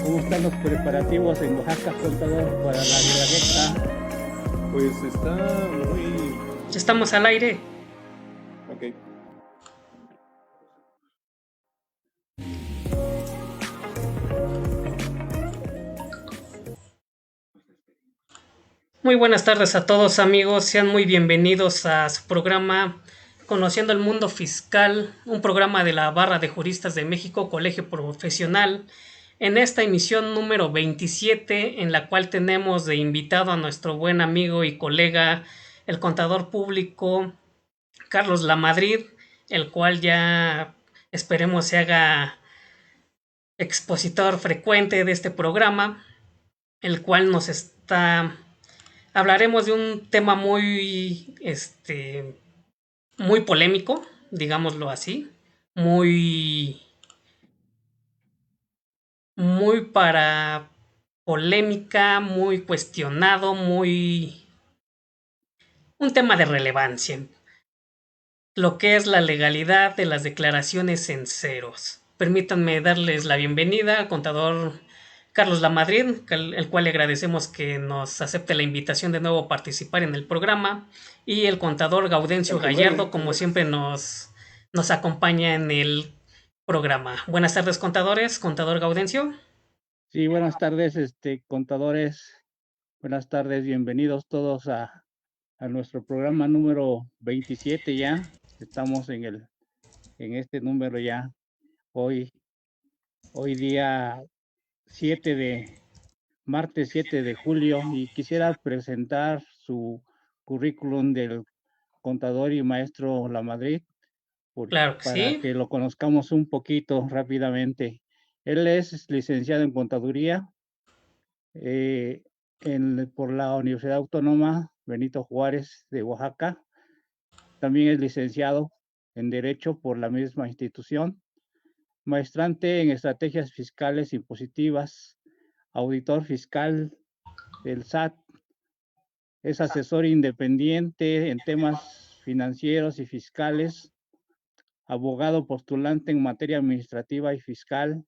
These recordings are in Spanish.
¿Cómo están los preparativos en Oaxaca, contador, para la recta? Pues está muy... Estamos al aire. Ok. Muy buenas tardes a todos, amigos. Sean muy bienvenidos a su programa Conociendo el Mundo Fiscal, un programa de la Barra de Juristas de México, Colegio Profesional. En esta emisión número 27, en la cual tenemos de invitado a nuestro buen amigo y colega, el contador público Carlos Lamadrid, el cual ya esperemos se haga expositor frecuente de este programa, el cual nos está... Hablaremos de un tema muy polémico, digámoslo así, muy para polémica, muy cuestionado, un tema de relevancia, lo que es la legalidad de las declaraciones en ceros. Permítanme darles la bienvenida al contador Carlos Lamadrid, el cual le agradecemos que nos acepte la invitación de nuevo a participar en el programa, y el contador Gaudencio Gallardo, como siempre nos acompaña en el programa. Buenas tardes, contadores. Contador Gaudencio. Sí, buenas tardes, contadores. Buenas tardes, bienvenidos todos a nuestro programa número 27 ya. Estamos en este número ya. Hoy día martes 7 de julio, y quisiera presentar su currículum del contador y maestro Lamadrid, Claro que para sí. que lo conozcamos un poquito rápidamente. Él es licenciado en contaduría por la Universidad Autónoma Benito Juárez de Oaxaca. También es licenciado en Derecho por la misma institución, maestrante en estrategias fiscales impositivas, auditor fiscal del SAT, es asesor independiente en temas financieros y fiscales, abogado postulante en materia administrativa y fiscal,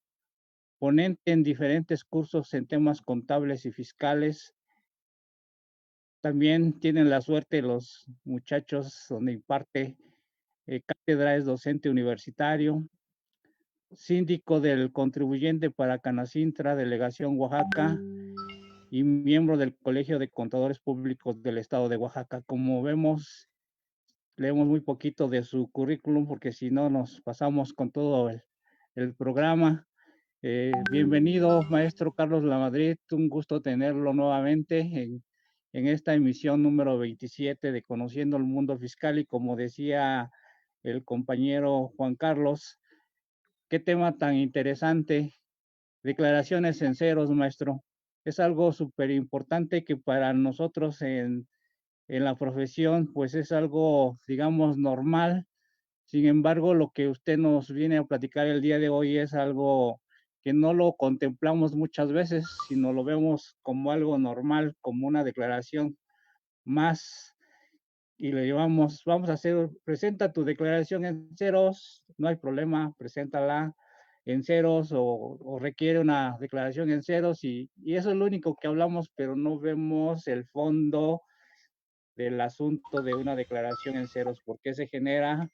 ponente en diferentes cursos en temas contables y fiscales. También tienen la suerte los muchachos donde imparte cátedra, es docente universitario, síndico del contribuyente para Canacintra, Delegación Oaxaca, y miembro del Colegio de Contadores Públicos del Estado de Oaxaca. Como vemos, leemos muy poquito de su currículum porque si no nos pasamos con todo el programa. Bienvenido, maestro Carlos Lamadrid. Un gusto tenerlo nuevamente en esta emisión número 27 de Conociendo el Mundo Fiscal. Y como decía el compañero Juan Carlos, qué tema tan interesante. Declaraciones en ceros, maestro. Es algo súper importante que para nosotros en la profesión, pues es algo, digamos, normal. Sin embargo, lo que usted nos viene a platicar el día de hoy es algo que no lo contemplamos muchas veces, sino lo vemos como algo normal, como una declaración más, y le llevamos, vamos a hacer, presenta tu declaración en ceros, no hay problema, preséntala en ceros, o requiere una declaración en ceros, y eso es lo único que hablamos, pero no vemos el fondo del asunto de una declaración en ceros, por qué se genera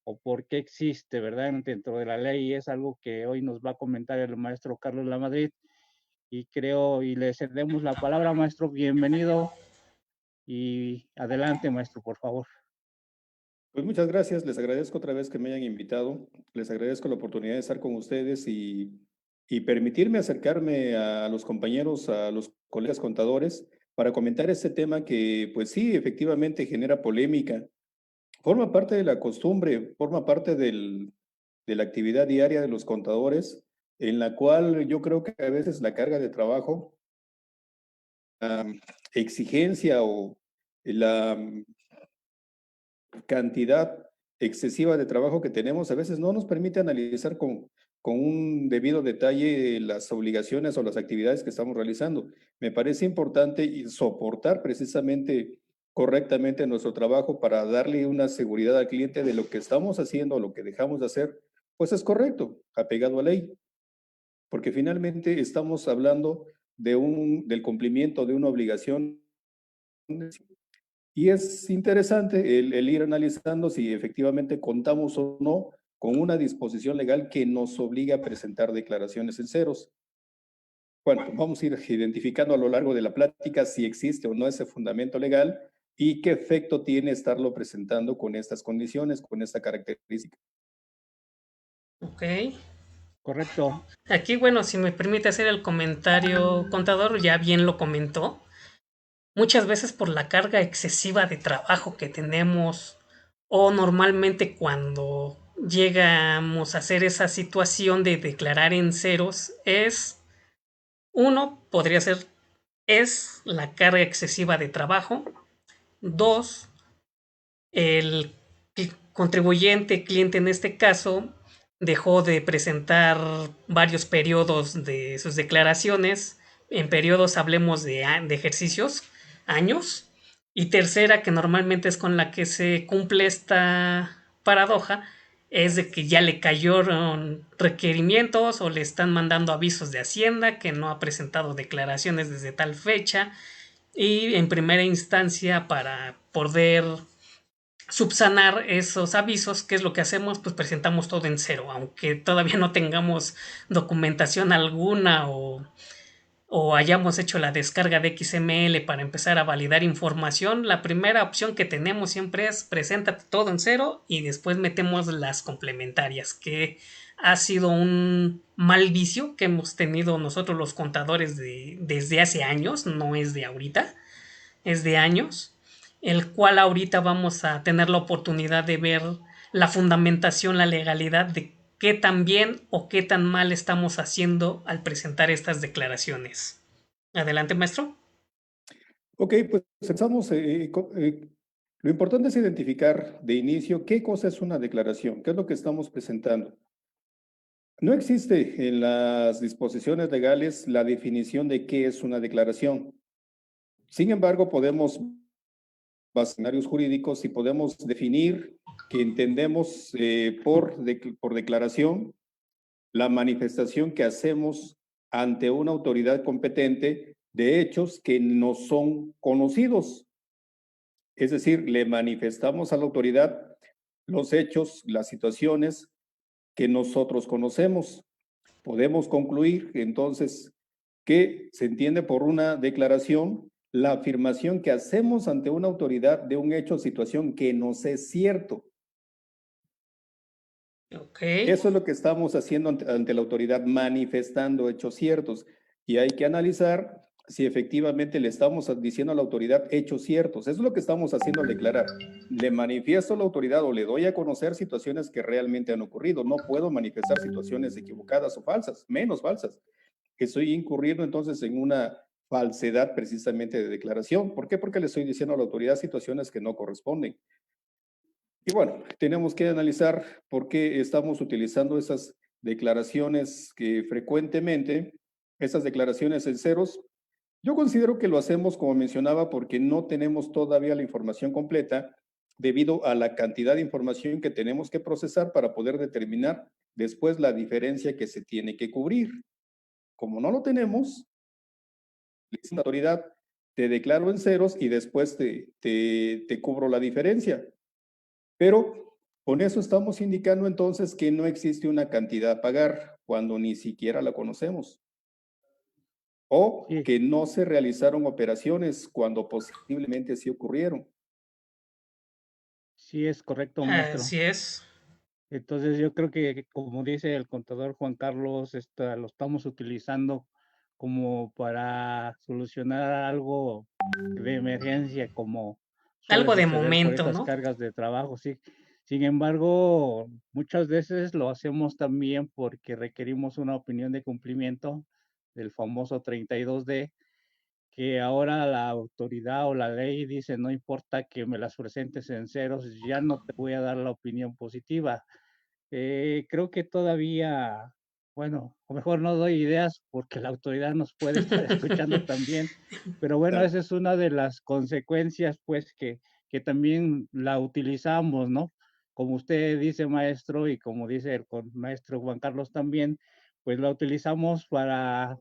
o por qué existe, ¿verdad? Dentro de la ley. Es algo que hoy nos va a comentar el maestro Carlos Lamadrid, y le cedemos la palabra, maestro. Bienvenido y adelante, maestro, por favor. Pues muchas gracias, les agradezco otra vez que me hayan invitado, les agradezco la oportunidad de estar con ustedes y permitirme acercarme a los compañeros, a los colegas contadores, para comentar este tema que pues sí, efectivamente genera polémica, forma parte de la costumbre, forma parte de la actividad diaria de los contadores, en la cual yo creo que a veces la carga de trabajo, la exigencia o la cantidad excesiva de trabajo que tenemos a veces no nos permite analizar con un debido detalle las obligaciones o las actividades que estamos realizando. Me parece importante soportar precisamente correctamente nuestro trabajo para darle una seguridad al cliente de lo que estamos haciendo o lo que dejamos de hacer, pues es correcto, apegado a ley, porque finalmente estamos hablando del cumplimiento de una obligación y es interesante el ir analizando si efectivamente contamos o no con una disposición legal que nos obliga a presentar declaraciones en ceros. Bueno, vamos a ir identificando a lo largo de la plática si existe o no ese fundamento legal y qué efecto tiene estarlo presentando con estas condiciones, con esta característica. Ok. Correcto. Aquí, bueno, si me permite hacer el comentario, contador, ya bien lo comentó. Muchas veces por la carga excesiva de trabajo que tenemos o normalmente cuando llegamos a hacer esa situación de declarar en ceros es, uno, podría ser, es la carga excesiva de trabajo. Dos, el contribuyente, cliente en este caso, dejó de presentar varios periodos de sus declaraciones. En periodos hablemos de ejercicios, años. Y tercera, que normalmente es con la que se cumple esta paradoja, es de que ya le cayeron requerimientos o le están mandando avisos de Hacienda que no ha presentado declaraciones desde tal fecha. Y en primera instancia, para poder subsanar esos avisos, ¿qué es lo que hacemos? Pues presentamos todo en cero, aunque todavía no tengamos documentación alguna o hayamos hecho la descarga de XML para empezar a validar información. La primera opción que tenemos siempre es preséntate todo en cero y después metemos las complementarias, que ha sido un mal vicio que hemos tenido nosotros los contadores desde hace años, no es de ahorita, es de años, el cual ahorita vamos a tener la oportunidad de ver la fundamentación, la legalidad de qué tan bien o qué tan mal estamos haciendo al presentar estas declaraciones. Adelante, maestro. Ok, pues empezamos. Lo importante es identificar de inicio qué cosa es una declaración, qué es lo que estamos presentando. No existe en las disposiciones legales la definición de qué es una declaración. Sin embargo, podemos escenarios jurídicos y podemos definir que entendemos por declaración la manifestación que hacemos ante una autoridad competente de hechos que no son conocidos. Es decir, le manifestamos a la autoridad los hechos, las situaciones que nosotros conocemos. Podemos concluir entonces que se entiende por una declaración la afirmación que hacemos ante una autoridad de un hecho o situación que nos es cierto. Ok. Eso es lo que estamos haciendo ante la autoridad, manifestando hechos ciertos. Y hay que analizar si efectivamente le estamos diciendo a la autoridad hechos ciertos. Eso es lo que estamos haciendo al declarar. Le manifiesto a la autoridad o le doy a conocer situaciones que realmente han ocurrido. No puedo manifestar situaciones equivocadas o falsas, menos falsas. Estoy incurriendo entonces en una falsedad precisamente de declaración. ¿Por qué? Porque le estoy diciendo a la autoridad situaciones que no corresponden. Y bueno, tenemos que analizar por qué estamos utilizando esas declaraciones que frecuentemente, esas declaraciones en ceros. Yo considero que lo hacemos, como mencionaba, porque no tenemos todavía la información completa debido a la cantidad de información que tenemos que procesar para poder determinar después la diferencia que se tiene que cubrir. Como no lo tenemos, la autoridad te declaro en ceros y después te cubro la diferencia. Pero con eso estamos indicando entonces que no existe una cantidad a pagar cuando ni siquiera la conocemos. O Sí, que no se realizaron operaciones cuando posiblemente sí ocurrieron. sí es correcto, maestro. Así es. Entonces yo creo que, como dice el contador Juan Carlos, lo estamos utilizando como para solucionar algo de emergencia, como suele Algo de suceder por momento, estas ¿no? cargas de trabajo, sí. Sin embargo, muchas veces lo hacemos también porque requerimos una opinión de cumplimiento del famoso 32D, que ahora la autoridad o la ley dice, no importa que me las presentes en ceros, ya no te voy a dar la opinión positiva. Creo que todavía, bueno, o mejor no doy ideas porque la autoridad nos puede estar escuchando también, pero bueno, Claro. esa es una de las consecuencias, pues, que también la utilizamos, ¿no? Como usted dice, maestro, y como dice el maestro Juan Carlos también, pues la utilizamos para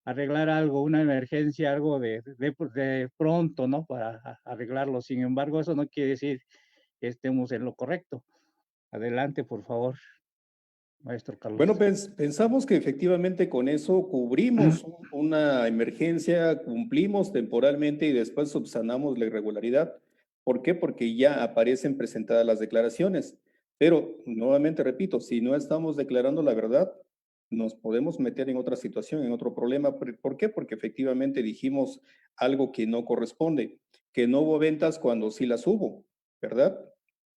arreglar algo, una emergencia, algo de pronto, ¿no? Para arreglarlo. Sin embargo, eso no quiere decir que estemos en lo correcto. Adelante, por favor, maestro Bueno, Carlos. pensamos que efectivamente con eso cubrimos una emergencia, cumplimos temporalmente y después subsanamos la irregularidad. ¿Por qué? Porque ya aparecen presentadas las declaraciones. Pero, nuevamente repito, si no estamos declarando la verdad, nos podemos meter en otra situación, en otro problema. ¿Por qué? Porque efectivamente dijimos algo que no corresponde, que no hubo ventas cuando sí las hubo, ¿verdad?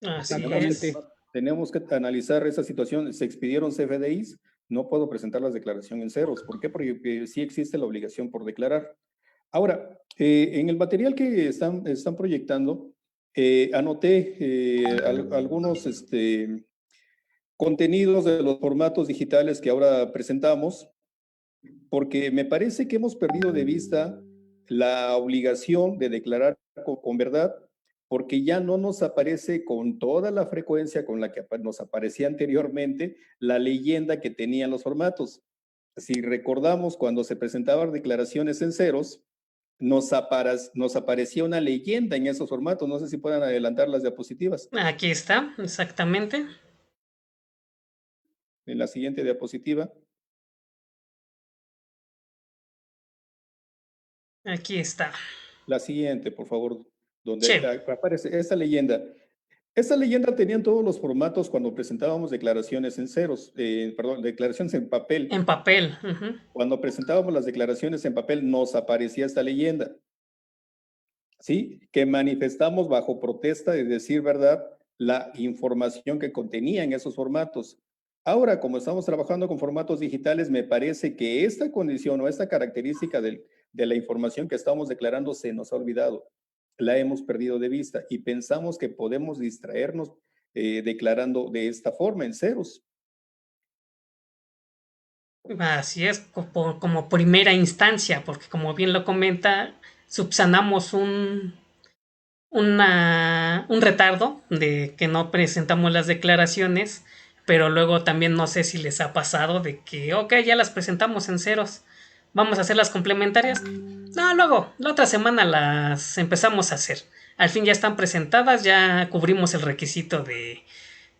Así Tenemos que, es. Exactamente. tenemos que analizar esa situación. Se expidieron CFDIs, no puedo presentar las declaraciones en ceros. ¿Por qué? Porque sí existe la obligación por declarar. Ahora, en el material que están proyectando, anoté algunos contenidos de los formatos digitales que ahora presentamos, porque me parece que hemos perdido de vista la obligación de declarar con verdad, porque ya no nos aparece con toda la frecuencia con la que nos aparecía anteriormente la leyenda que tenían los formatos. Si recordamos cuando se presentaban declaraciones en ceros, nos aparecía una leyenda en esos formatos. No sé si puedan adelantar las diapositivas. Aquí está, exactamente. En la siguiente diapositiva, Aquí está. la siguiente, por favor, Sí, donde aparece esta leyenda. Esta leyenda tenía en todos los formatos cuando presentábamos declaraciones en ceros, perdón, declaraciones en papel. en papel. Ujú. Cuando presentábamos las declaraciones en papel nos aparecía esta leyenda, ¿sí? Que manifestamos bajo protesta de decir verdad la información que contenía en esos formatos. Ahora, como estamos trabajando con formatos digitales, me parece que esta condición o esta característica de la información que estamos declarando se nos ha olvidado, la hemos perdido de vista y pensamos que podemos distraernos declarando de esta forma en ceros. Así es, como primera instancia, porque como bien lo comenta, subsanamos un retardo de que no presentamos las declaraciones, pero luego también no sé si les ha pasado de que, ok, ya las presentamos en ceros, vamos a hacer las complementarias. No, luego, la otra semana las empezamos a hacer. Al fin ya están presentadas, ya cubrimos el requisito de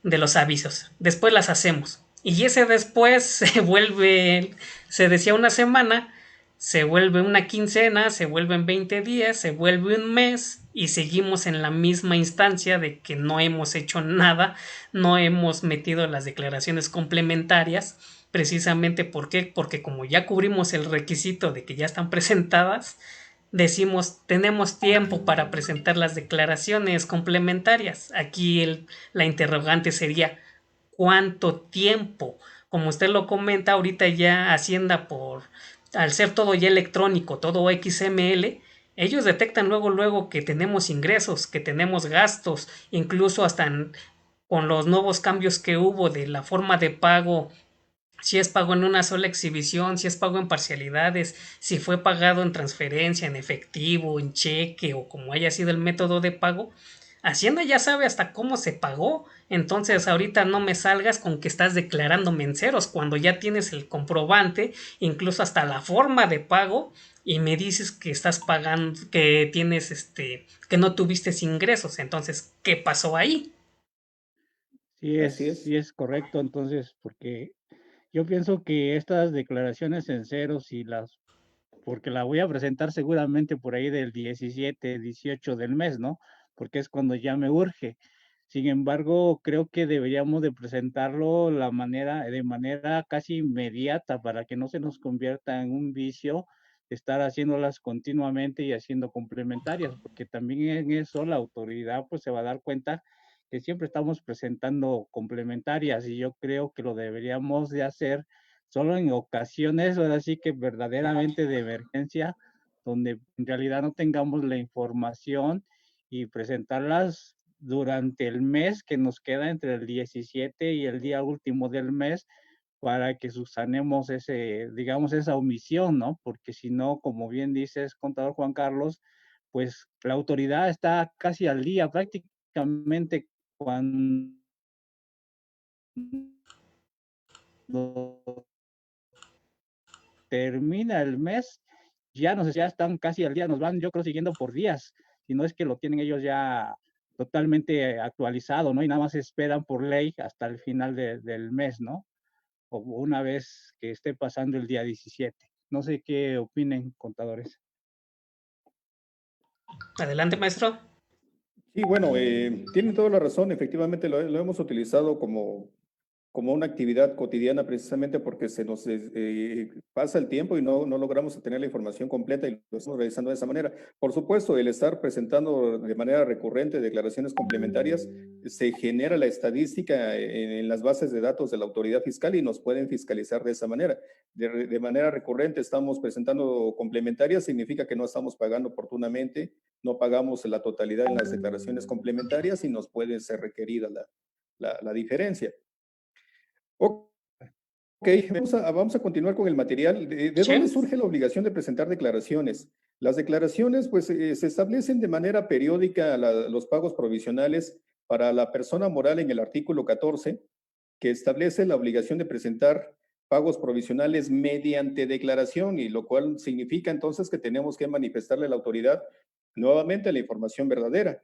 los avisos. Después las hacemos. Y ese después se vuelve, se decía una semana, se vuelve una quincena, se vuelven 20 días, se vuelve un mes y seguimos en la misma instancia de que no hemos hecho nada, no hemos metido las declaraciones complementarias, precisamente porque como ya cubrimos el requisito de que ya están presentadas, decimos tenemos tiempo para presentar las declaraciones complementarias. Aquí la interrogante sería ¿cuánto tiempo? Como usted lo comenta, ahorita ya Hacienda al ser todo ya electrónico, todo XML, ellos detectan luego que tenemos ingresos, que tenemos gastos, incluso con los nuevos cambios que hubo de la forma de pago, si es pago en una sola exhibición, si es pago en parcialidades, si fue pagado en transferencia, en efectivo, en cheque o como haya sido el método de pago, Hacienda ya sabe hasta cómo se pagó. Entonces ahorita no me salgas con que estás declarando menceros cuando ya tienes el comprobante, incluso hasta la forma de pago, y me dices que estás pagando, que tienes que no tuviste ingresos. Entonces, ¿qué pasó ahí? Así Sí es. es correcto, entonces, porque yo pienso que estas declaraciones en ceros porque la voy a presentar seguramente por ahí del 17, 18 del mes, ¿no? Porque es cuando ya me urge. Sin embargo, creo que deberíamos de presentarlo de manera casi inmediata para que no se nos convierta en un vicio estar haciéndolas continuamente y haciendo complementarias, porque también en eso la autoridad pues se va a dar cuenta que siempre estamos presentando complementarias y yo creo que lo deberíamos de hacer solo en ocasiones, ahora sí que verdaderamente de emergencia, donde en realidad no tengamos la información y presentarlas durante el mes que nos queda entre el 17 y el día último del mes para que subsanemos ese, digamos, esa omisión, ¿no? Porque si no, como bien dices, contador Juan Carlos, pues la autoridad está casi al día, prácticamente cuando termina el mes, ya están casi al día, nos van, yo creo, siguiendo por días, si no es que lo tienen ellos ya totalmente actualizado, ¿no? Y nada más esperan por ley hasta el final del mes, ¿no? O una vez que esté pasando el día 17. No sé qué opinen, contadores. Adelante, maestro. Sí, bueno, tienen toda la razón. Efectivamente, lo hemos utilizado como una actividad cotidiana precisamente porque se nos pasa el tiempo y no logramos tener la información completa y lo estamos realizando de esa manera. Por supuesto, el estar presentando de manera recurrente declaraciones complementarias, se genera la estadística en las bases de datos de la autoridad fiscal y nos pueden fiscalizar de esa manera. De manera recurrente estamos presentando complementarias, significa que no estamos pagando oportunamente, no pagamos la totalidad en las declaraciones complementarias y nos puede ser requerida la diferencia. Ok, vamos a continuar con el material. ¿De Sí. dónde surge la obligación de presentar declaraciones? Las declaraciones, pues, se establecen de manera periódica los pagos provisionales para la persona moral en el artículo 14, que establece la obligación de presentar pagos provisionales mediante declaración, y lo cual significa entonces que tenemos que manifestarle a la autoridad nuevamente la información verdadera.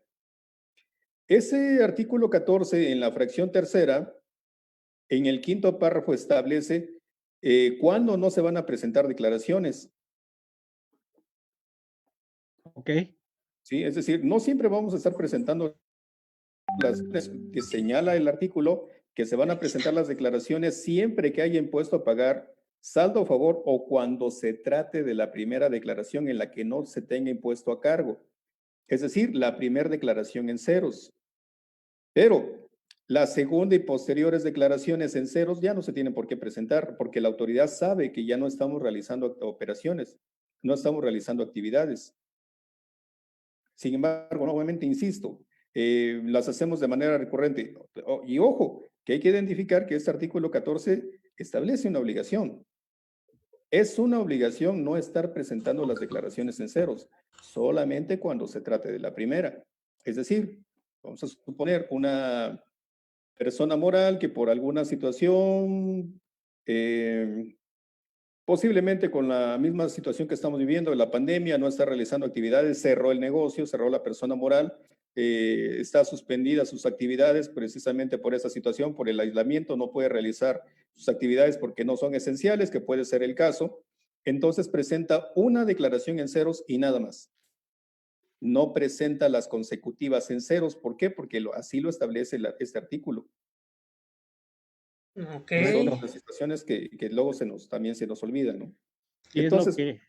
Ese artículo 14, en la fracción tercera, en el quinto párrafo establece cuándo no se van a presentar declaraciones. ¿Ok? ¿Sí? Es decir, no siempre vamos a estar presentando las que señala el artículo que se van a presentar las declaraciones siempre que haya impuesto a pagar saldo a favor o cuando se trate de la primera declaración en la que no se tenga impuesto a cargo. Es decir, la primera declaración en ceros. Pero la segunda y posteriores declaraciones en ceros ya no se tienen por qué presentar porque la autoridad sabe que ya no estamos realizando operaciones, no estamos realizando actividades. Sin embargo, nuevamente insisto, las hacemos de manera recurrente. Y ojo, que hay que identificar que este artículo 14 establece una obligación. Es una obligación no estar presentando las declaraciones en ceros, solamente cuando se trate de la primera. Es decir, vamos a suponer una persona moral que por alguna situación, posiblemente con la misma situación que estamos viviendo, la pandemia, no está realizando actividades, cerró el negocio, cerró la persona moral, está suspendida sus actividades precisamente por esa situación, por el aislamiento, no puede realizar sus actividades porque no son esenciales, que puede ser el caso. Entonces presenta una declaración en ceros y nada más. No presenta las consecutivas en ceros. ¿Por qué? Porque así lo establece este artículo. Ok. Son las situaciones que luego también se nos olvidan, ¿no? Y es lo Entonces, que...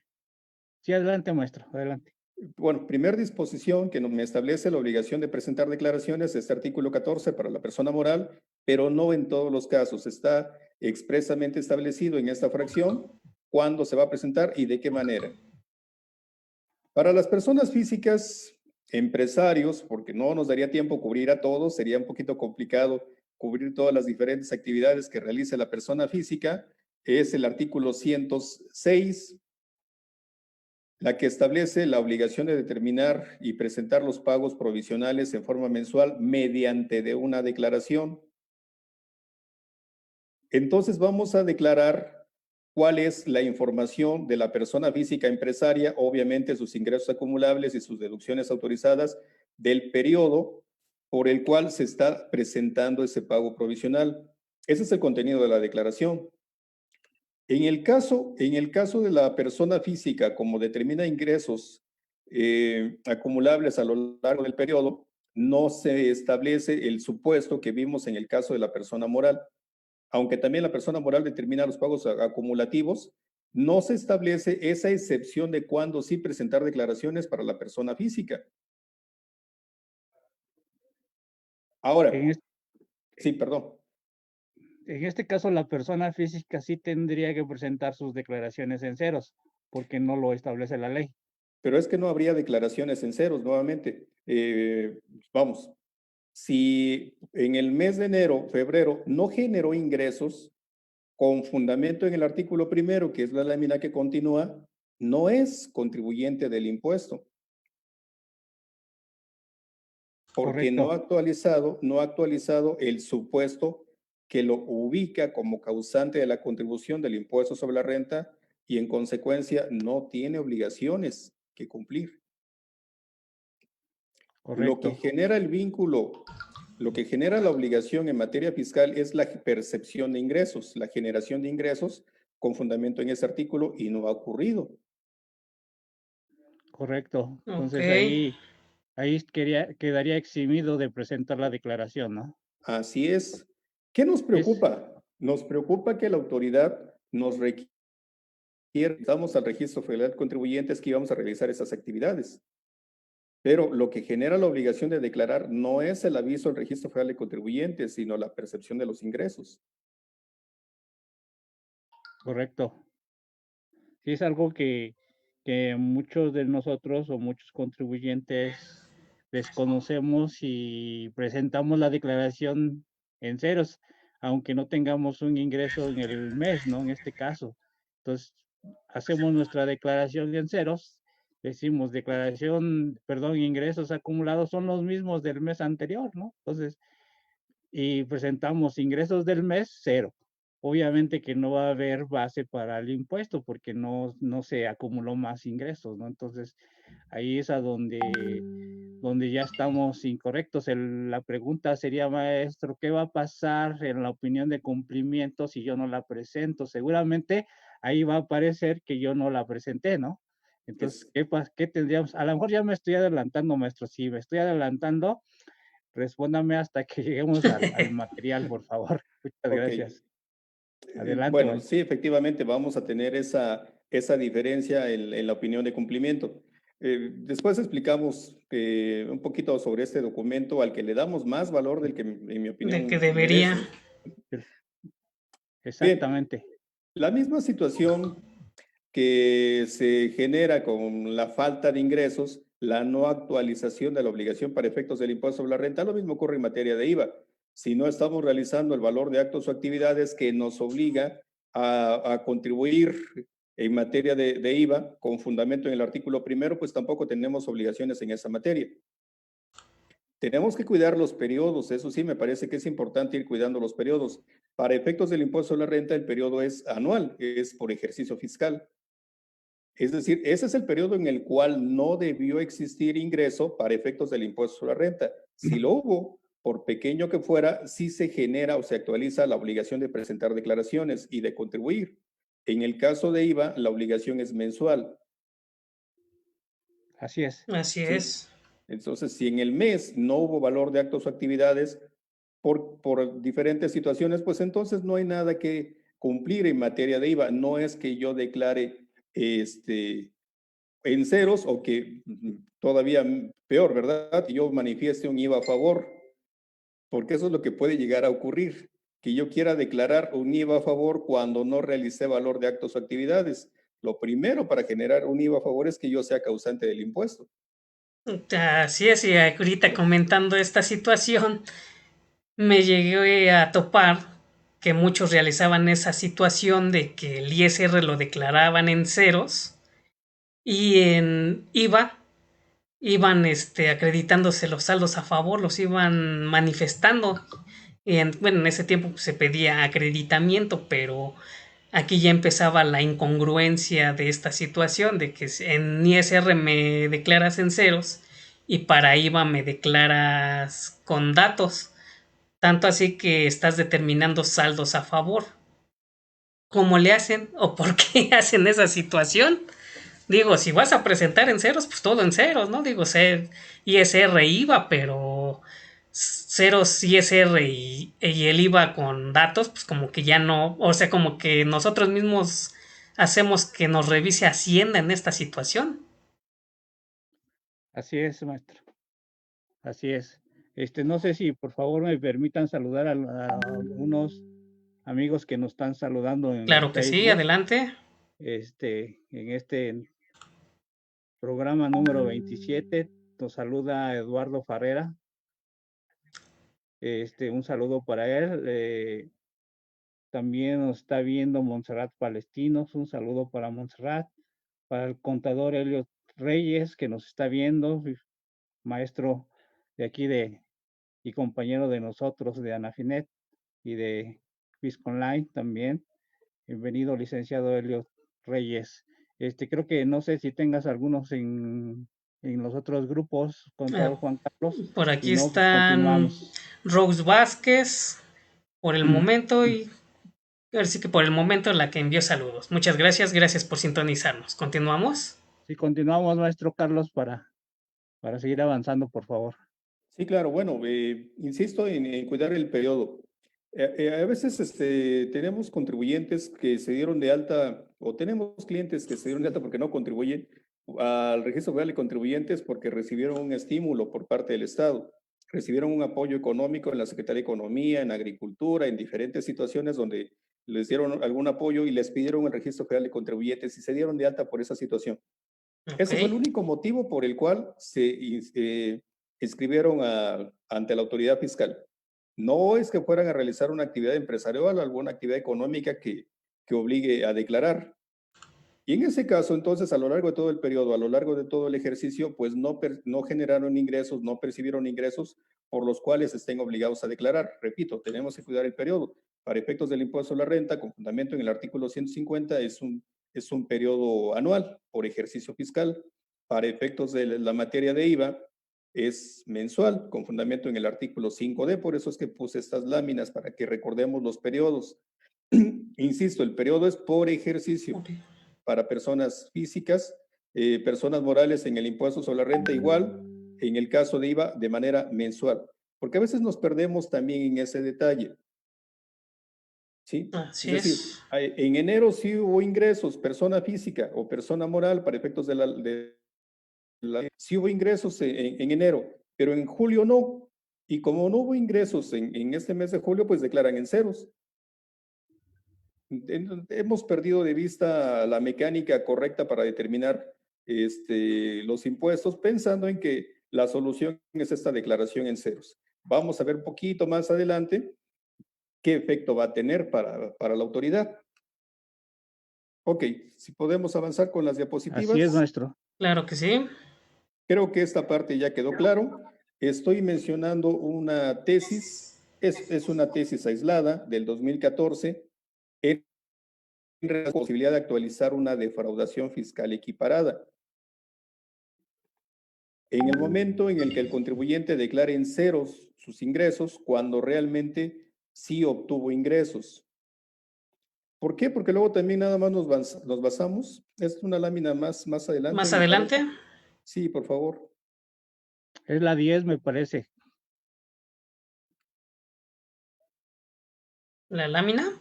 Sí, adelante, maestro, adelante. bueno, primer disposición que me establece la obligación de presentar declaraciones, este artículo 14 para la persona moral, pero no en todos los casos. Está expresamente establecido en esta fracción cuándo se va a presentar y de qué manera. Para las personas físicas, empresarios, porque no nos daría tiempo cubrir a todos, sería un poquito complicado cubrir todas las diferentes actividades que realice la persona física, es el artículo 106, la que establece la obligación de determinar y presentar los pagos provisionales en forma mensual mediante de una declaración. Entonces vamos a declarar cuál es la información de la persona física empresaria, obviamente sus ingresos acumulables y sus deducciones autorizadas del periodo por el cual se está presentando ese pago provisional. Ese es el contenido de la declaración. En el caso de la persona física, como determina ingresos acumulables a lo largo del periodo, no se establece el supuesto que vimos en el caso de la persona moral. Aunque también la persona moral determina los pagos acumulativos, no se establece esa excepción de cuándo sí presentar declaraciones para la persona física. En Ahora, este, sí, perdón. en este caso, la persona física sí tendría que presentar sus declaraciones en ceros, porque no lo establece la ley. pero es que no habría declaraciones en ceros nuevamente. Vamos, si en el mes de enero, febrero, no generó ingresos con fundamento en el artículo primero, que es la lámina que continúa, no es contribuyente del impuesto, porque Correcto, no ha actualizado el supuesto que lo ubica como causante de la contribución del impuesto sobre la renta y en consecuencia no tiene obligaciones que cumplir. Lo que correcto, genera el vínculo, lo que genera la obligación en materia fiscal es la percepción de ingresos, la generación de ingresos con fundamento en ese artículo y no ha ocurrido. correcto. Ok. Entonces ahí quedaría eximido de presentar la declaración, ¿no? Así es. ¿Qué nos Es, preocupa? Nos preocupa que la autoridad nos requiere, estamos al registro federal de contribuyentes que íbamos a realizar esas actividades. Pero lo que genera la obligación de declarar no es el aviso al registro federal de contribuyentes, sino la percepción de los ingresos. correcto. Sí, es algo que muchos de nosotros o muchos contribuyentes desconocemos y presentamos la declaración en ceros, aunque no tengamos un ingreso en el mes, ¿no? En este caso. Entonces, hacemos nuestra declaración en ceros, decimos declaración, perdón, ingresos acumulados son los mismos del mes anterior, ¿no? Entonces, y presentamos ingresos del mes cero. Obviamente que no va a haber base para el impuesto porque no se acumuló más ingresos, ¿no? Entonces, ahí es a donde ya estamos incorrectos. La pregunta sería, maestro, ¿qué va a pasar en la opinión de cumplimiento si yo no la presento? Seguramente ahí va a aparecer que yo no la presenté, ¿no? Entonces, Es, ¿qué tendríamos? A lo mejor ya me estoy adelantando, maestro. Si me estoy adelantando, respóndame hasta que lleguemos al material, por favor. Muchas ok. gracias. Adelante, Bueno, maestro. sí, efectivamente vamos a tener esa diferencia en la opinión de cumplimiento. Después explicamos un poquito sobre este documento al que le damos más valor del que, en mi De que opinión, debería. merece. Bien, Exactamente. la misma situación que se genera con la falta de ingresos, la no actualización de la obligación para efectos del impuesto sobre la renta, lo mismo ocurre en materia de IVA. Si no estamos realizando el valor de actos o actividades que nos obliga a contribuir en materia de IVA con fundamento en el artículo primero, pues tampoco tenemos obligaciones en esa materia. Tenemos que cuidar los periodos, eso sí, me parece que es importante ir cuidando los periodos. Para efectos del impuesto a la renta, el periodo es anual, es por ejercicio fiscal. Es decir, ese es el periodo en el cual no debió existir ingreso para efectos del impuesto a la renta. Si lo hubo, por pequeño que fuera, sí se genera o se actualiza la obligación de presentar declaraciones y de contribuir. En el caso de IVA, la obligación es mensual, Así es. Así ¿sí? es. Entonces, si en el mes no hubo valor de actos o actividades por diferentes situaciones, pues entonces no hay nada que cumplir en materia de IVA. No es que yo declare en ceros o que todavía peor, ¿verdad? Que yo manifieste un IVA a favor, porque eso es lo que puede llegar a ocurrir, que yo quiera declarar un IVA a favor cuando no realicé valor de actos o actividades. Lo primero para generar un IVA a favor es que yo sea causante del impuesto. Así es, y ahorita comentando esta situación, me llegué a topar que muchos realizaban esa situación de que el ISR lo declaraban en ceros y en IVA iban acreditándose los saldos a favor, los iban manifestando. Bueno, en ese tiempo se pedía acreditamiento, pero aquí ya empezaba la incongruencia de esta situación, de que en ISR me declaras en ceros y para IVA me declaras con datos, tanto así que estás determinando saldos a favor. ¿Cómo le hacen o por qué hacen esa situación? Digo, si vas a presentar en ceros, pues todo en ceros, ¿no? Digo, ISR IVA, pero ceros ISR y el IVA con datos, pues como que ya no, o sea, como que nosotros mismos hacemos que nos revise Hacienda en esta situación. Así es, maestro. Así es. No sé si por favor me permitan saludar a algunos amigos que nos están saludando en el Claro que sí, Facebook. adelante. En este programa número 27. Nos saluda Eduardo Farrera. Un saludo para él. También nos está viendo Montserrat Palestinos. Un saludo para Montserrat. Para el contador Elliot Reyes, que nos está viendo, maestro de aquí y compañero de nosotros de Anafinet y de Fisc Online también. Bienvenido, licenciado Elliot Reyes. Creo que no sé si tengas algunos en los otros grupos, contador Juan Carlos. Por aquí no, pues están continuamos. Rose Vázquez, por el momento, y así que por el momento la que envió saludos. Muchas gracias, gracias por sintonizarnos. ¿Continuamos? Sí, continuamos, maestro Carlos, para seguir avanzando, por favor. Sí, claro. Bueno, insisto en cuidar el periodo. A veces tenemos contribuyentes que se dieron de alta, o tenemos clientes que se dieron de alta porque no contribuyen al Registro Federal de Contribuyentes porque recibieron un estímulo por parte del Estado, recibieron un apoyo económico en la Secretaría de Economía, en Agricultura, en diferentes situaciones donde les dieron algún apoyo y les pidieron el Registro Federal de Contribuyentes y se dieron de alta por esa situación. Okay. Ese fue el único motivo por el cual se inscribieron ante la autoridad fiscal. No es que fueran a realizar una actividad empresarial o alguna actividad económica que obligue a declarar. Y en ese caso, entonces, a lo largo de todo el periodo, a lo largo de todo el ejercicio, pues no generaron ingresos, no percibieron ingresos por los cuales estén obligados a declarar. Repito, tenemos que cuidar el periodo. Para efectos del impuesto a la renta, con fundamento en el artículo 150, es un periodo anual por ejercicio fiscal. Para efectos de la materia de IVA, es mensual, con fundamento en el artículo 5D. Por eso es que puse estas láminas para que recordemos los periodos. Insisto, el periodo es por ejercicio. Okay. Para personas físicas, personas morales en el impuesto sobre la renta igual, en el caso de IVA de manera mensual, porque a veces nos perdemos también en ese detalle. ¿Sí? Así es decir, en enero sí hubo ingresos, persona física o persona moral para efectos sí hubo ingresos en enero, pero en julio no. Y como no hubo ingresos en este mes de julio, pues declaran en ceros. Hemos perdido de vista la mecánica correcta para determinar los impuestos, pensando en que la solución es esta declaración en ceros. Vamos a ver un poquito más adelante qué efecto va a tener para la autoridad. Ok, si podemos avanzar con las diapositivas. Así es, maestro. Claro que sí. Creo que esta parte ya quedó claro. Estoy mencionando una tesis, es una tesis aislada del 2014, en la posibilidad de actualizar una defraudación fiscal equiparada. En el momento en el que el contribuyente declare en ceros sus ingresos, cuando realmente sí obtuvo ingresos. ¿Por qué? Porque luego también nada más nos basamos. Es una lámina más adelante. ¿Más adelante? Sí, por favor. Es la 10, me parece. ¿La lámina?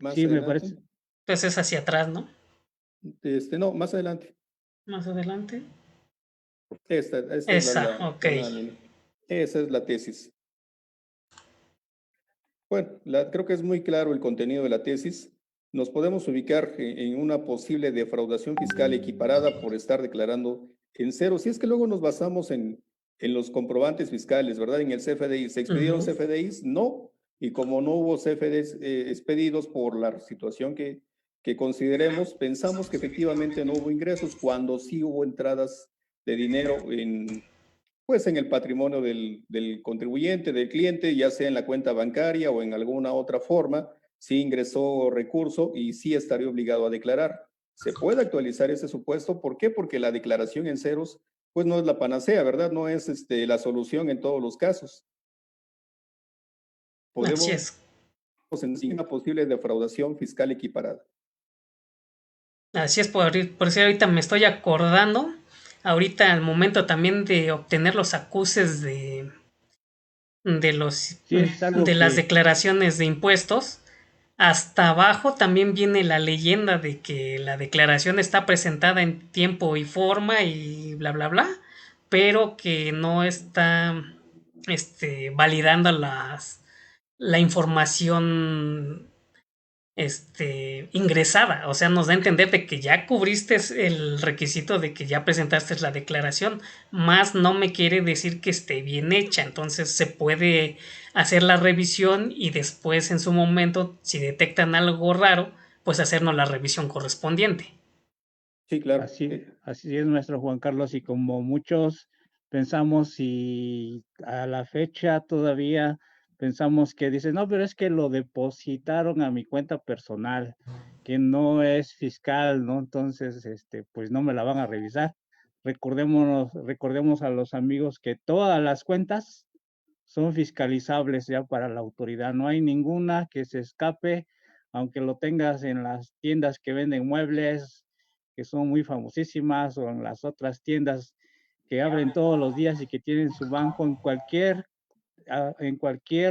Más sí, adelante. Me parece. Pues es hacia atrás, ¿no? No, más adelante. ¿Más adelante? Esa es ok. Esa es la tesis. Bueno, creo que es muy claro el contenido de la tesis. Nos podemos ubicar en una posible defraudación fiscal equiparada por estar declarando en cero. Si es que luego nos basamos en los comprobantes fiscales, ¿verdad? En el CFDI. ¿Se expedieron CFDIs? No. Y como no hubo CFDIs expedidos por la situación que consideremos, pensamos que efectivamente no hubo ingresos cuando sí hubo entradas de dinero en el patrimonio del contribuyente, del cliente, ya sea en la cuenta bancaria o en alguna otra forma, sí ingresó recurso y sí estaría obligado a declarar. Se puede actualizar ese supuesto. ¿Por qué? Porque la declaración en ceros, pues no es la panacea, ¿verdad? No es la solución en todos los casos. Podemos en una posible defraudación fiscal equiparada. Así es, por si ahorita me estoy acordando, ahorita al momento también de obtener los acuses de las declaraciones de impuestos, hasta abajo también viene la leyenda de que la declaración está presentada en tiempo y forma y bla bla bla, pero que no está validando la información ingresada. O sea, nos da a entender de que ya cubriste el requisito de que ya presentaste la declaración, más no me quiere decir que esté bien hecha. Entonces se puede hacer la revisión y después en su momento, si detectan algo raro, pues hacernos la revisión correspondiente. Sí, claro. Así es, nuestro Juan Carlos, y como muchos pensamos, y a la fecha todavía pensamos que dicen, no, pero es que lo depositaron a mi cuenta personal, que no es fiscal, ¿no? Entonces, pues no me la van a revisar. Recordemos a los amigos que todas las cuentas son fiscalizables ya para la autoridad. No hay ninguna que se escape, aunque lo tengas en las tiendas que venden muebles, que son muy famosísimas, o en las otras tiendas que abren todos los días y que tienen su banco en cualquier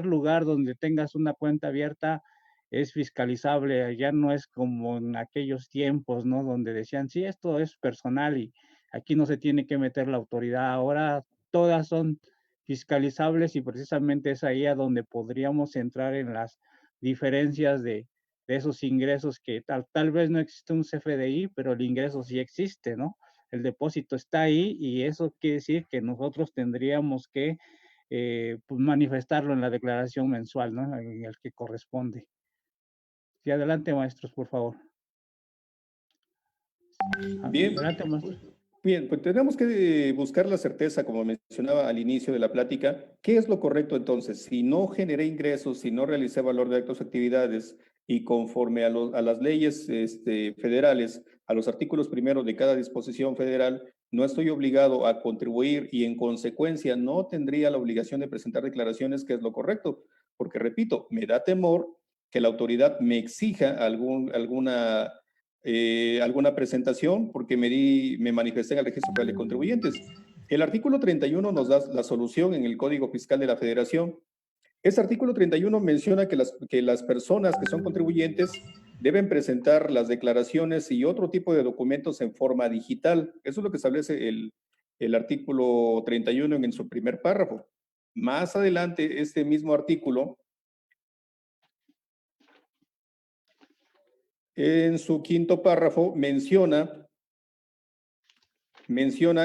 lugar donde tengas una cuenta abierta. Es fiscalizable. Ya no es como en aquellos tiempos, ¿no? Donde decían, sí, esto es personal y aquí no se tiene que meter la autoridad. Ahora todas son fiscalizables, y precisamente es ahí a donde podríamos entrar en las diferencias de esos ingresos, que tal vez no existe un CFDI, pero el ingreso sí existe, ¿no? El depósito está ahí, y eso quiere decir que nosotros tendríamos que pues manifestarlo en la declaración mensual, ¿no? En el que corresponde. Sí, adelante, maestros, por favor. Bien, Adelante, maestro. bien, pues tenemos que buscar la certeza, como mencionaba al inicio de la plática. ¿Qué es lo correcto entonces? Si no generé ingresos, si no realicé valor de actos, actividades, y conforme a las leyes federales, a los artículos primeros de cada disposición federal, no estoy obligado a contribuir, y en consecuencia no tendría la obligación de presentar declaraciones, que es lo correcto. Porque, repito, me da temor que la autoridad me exija alguna presentación, porque me manifesté en el Registro Federal de Contribuyentes. El artículo 31 nos da la solución en el Código Fiscal de la Federación. Este artículo 31 menciona que las personas que son contribuyentes deben presentar las declaraciones y otro tipo de documentos en forma digital. Eso es lo que establece el artículo 31 en su primer párrafo. Más adelante, este mismo artículo, en su quinto párrafo, menciona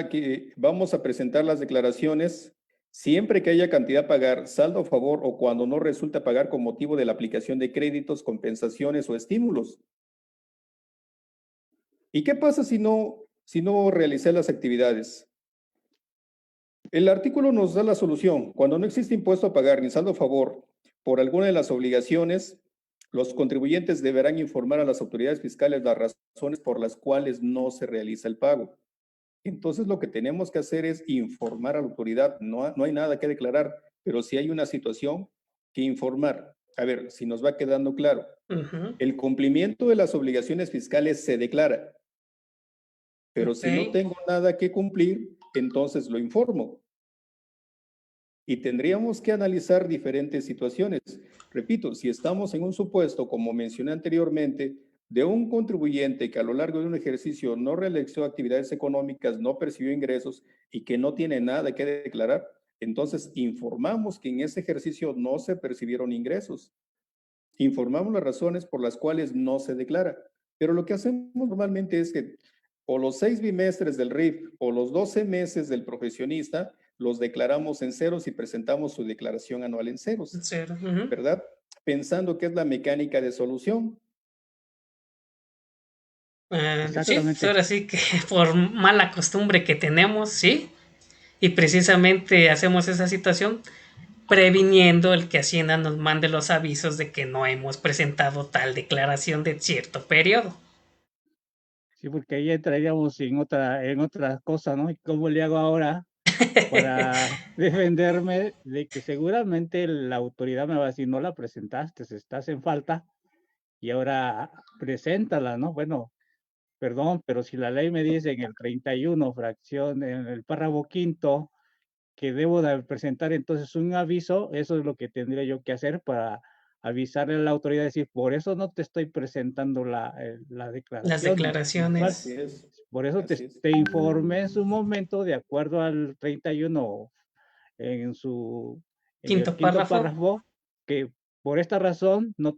que vamos a presentar las declaraciones siempre que haya cantidad a pagar, saldo a favor, o cuando no resulta pagar con motivo de la aplicación de créditos, compensaciones o estímulos. ¿Y qué pasa si no realicé las actividades? El artículo nos da la solución. Cuando no existe impuesto a pagar ni saldo a favor por alguna de las obligaciones, los contribuyentes deberán informar a las autoridades fiscales las razones por las cuales no se realiza el pago. Entonces, lo que tenemos que hacer es informar a la autoridad. No hay nada que declarar, pero sí hay una situación que informar. A ver, si nos va quedando claro. El cumplimiento de las obligaciones fiscales se declara, pero si no tengo nada que cumplir, entonces lo informo. Y tendríamos que analizar diferentes situaciones. Repito, si estamos en un supuesto, como mencioné anteriormente, de un contribuyente que a lo largo de un ejercicio no realizó actividades económicas, no percibió ingresos y que no tiene nada que declarar, entonces informamos que en ese ejercicio no se percibieron ingresos. Informamos las razones por las cuales no se declara. Pero lo que hacemos normalmente es que o los 6 bimestres del RIF o los 12 meses del profesionista los declaramos en ceros y presentamos su declaración anual en ceros, ¿verdad? Pensando que es la mecánica de solución. Sí, ahora sí que por mala costumbre que tenemos, sí, y precisamente hacemos esa situación previniendo el que Hacienda nos mande los avisos de que no hemos presentado tal declaración de cierto periodo. Sí, porque ahí entraríamos en otra cosa, ¿no? ¿Y cómo le hago ahora para defenderme de que seguramente la autoridad me va a decir, no la presentaste, estás en falta y ahora preséntala, ¿no? Bueno, perdón, pero si la ley me dice en el 31, fracción, en el párrafo quinto, que debo de presentar entonces un aviso, eso es lo que tendría yo que hacer para avisarle a la autoridad, decir, por eso no te estoy presentando la Las declaración mensual. declaraciones. Por eso te informé en su momento, de acuerdo al 31, en el Quinto quinto párrafo. párrafo, que Por esta razón, no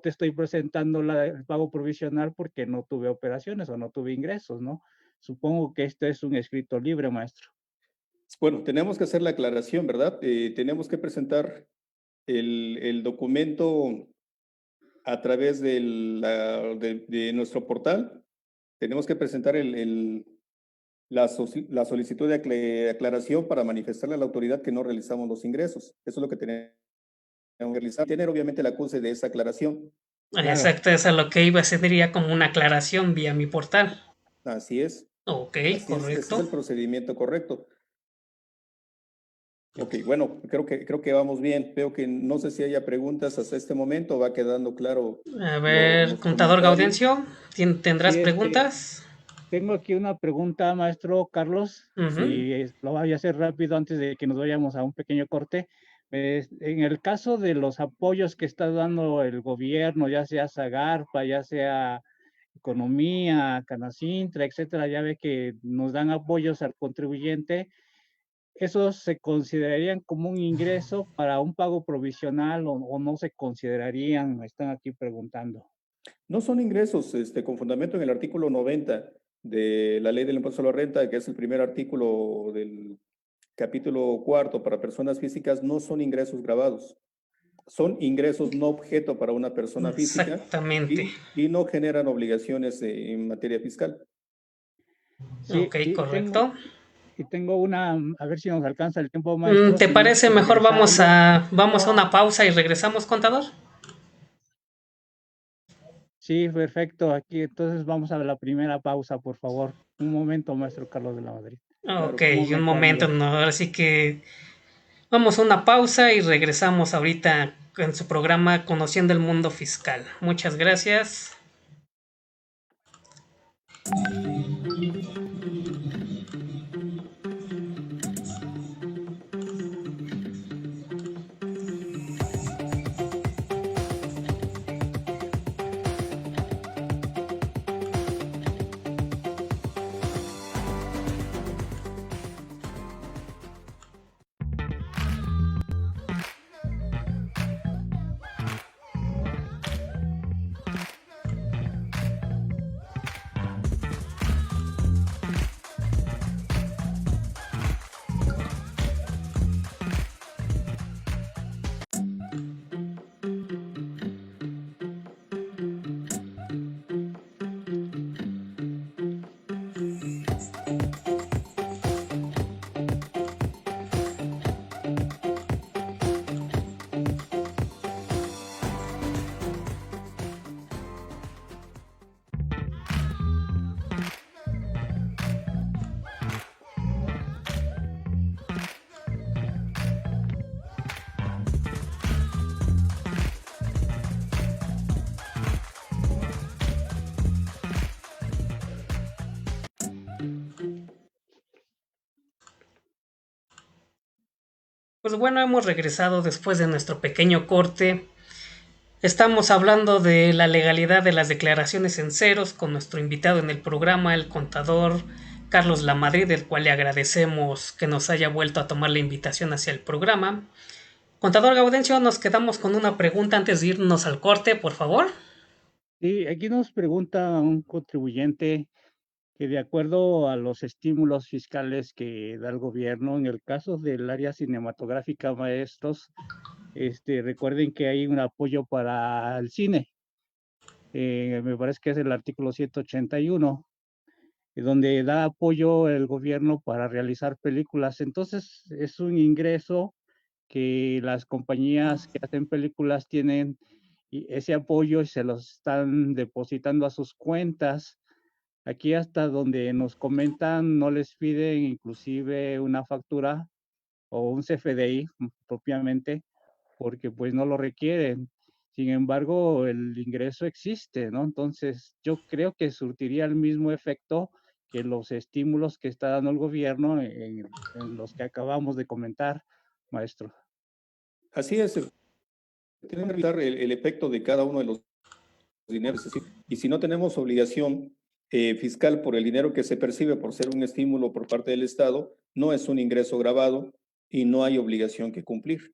te estoy presentando el pago provisional porque no tuve operaciones o no tuve ingresos, ¿no? Supongo que esto es un escrito libre, maestro. Bueno, tenemos que hacer la aclaración, ¿verdad? Tenemos que presentar el documento a través de nuestro portal. Tenemos que presentar la solicitud de aclaración para manifestarle a la autoridad que no realizamos los ingresos. Eso es lo que tenemos que realizar. Tener obviamente la acuse de esa aclaración. Claro. Exacto, es a lo que iba, sería como una aclaración vía mi portal. Así es. Ok, Así es. Ese es correcto. el procedimiento correcto. Ok, bueno, creo que vamos bien. Veo que no sé si haya preguntas hasta este momento. Va quedando claro A ver, los contador comentarios. Gaudencio, ¿tendrás Sí, preguntas? tengo aquí una pregunta, maestro Carlos. Ujú. Si lo voy a hacer rápido antes de que nos vayamos a un pequeño corte. En el caso de los apoyos que está dando el gobierno, ya sea Zagarpa, ya sea Economía, Canacintra, etcétera, ya ve que nos dan apoyos al contribuyente. ¿Esos se considerarían como un ingreso para un pago provisional o no se considerarían? Me están aquí preguntando. No son ingresos con fundamento en el artículo 90 de la Ley del Impuesto a la Renta, que es el primer artículo del capítulo cuarto para personas físicas, no son ingresos grabados. Son ingresos no objeto para una persona física Exactamente. y no generan obligaciones en materia fiscal. Sí, Ok, correcto. y tengo una, a ver si nos alcanza el tiempo, maestro, ¿Te si no, parece mejor regresando. vamos a una pausa y regresamos, contador? Sí, perfecto. Aquí entonces vamos a la primera pausa, por favor. Un momento, maestro Carlos de la Madrid. Ok, Claro. Un un momento, momento, amigos. no, ahora sí que vamos a una pausa y regresamos ahorita en su programa Conociendo el Mundo Fiscal. Muchas gracias. Pues bueno, hemos regresado después de nuestro pequeño corte. Estamos hablando de la legalidad de las declaraciones en ceros con nuestro invitado en el programa, el contador Carlos Lamadrid, del cual le agradecemos que nos haya vuelto a tomar la invitación hacia el programa. Contador Gaudencio, nos quedamos con una pregunta antes de irnos al corte, por favor. Sí, aquí nos pregunta un contribuyente que de acuerdo a los estímulos fiscales que da el gobierno, en el caso del área cinematográfica, maestros, recuerden que hay un apoyo para el cine. Me parece que es el artículo 181, donde da apoyo el gobierno para realizar películas. Entonces, es un ingreso que las compañías que hacen películas tienen ese apoyo y se los están depositando a sus cuentas. Aquí hasta donde nos comentan, no les piden inclusive una factura o un CFDI propiamente, porque pues no lo requieren. Sin embargo, el ingreso existe, ¿no? Entonces, yo creo que surtiría el mismo efecto que los estímulos que está dando el gobierno en los que acabamos de comentar, maestro. Así es. Tienen que revisar el efecto de cada uno de los dineros. Es decir, y si no tenemos obligación fiscal por el dinero que se percibe por ser un estímulo por parte del Estado, no es un ingreso grabado y no hay obligación que cumplir.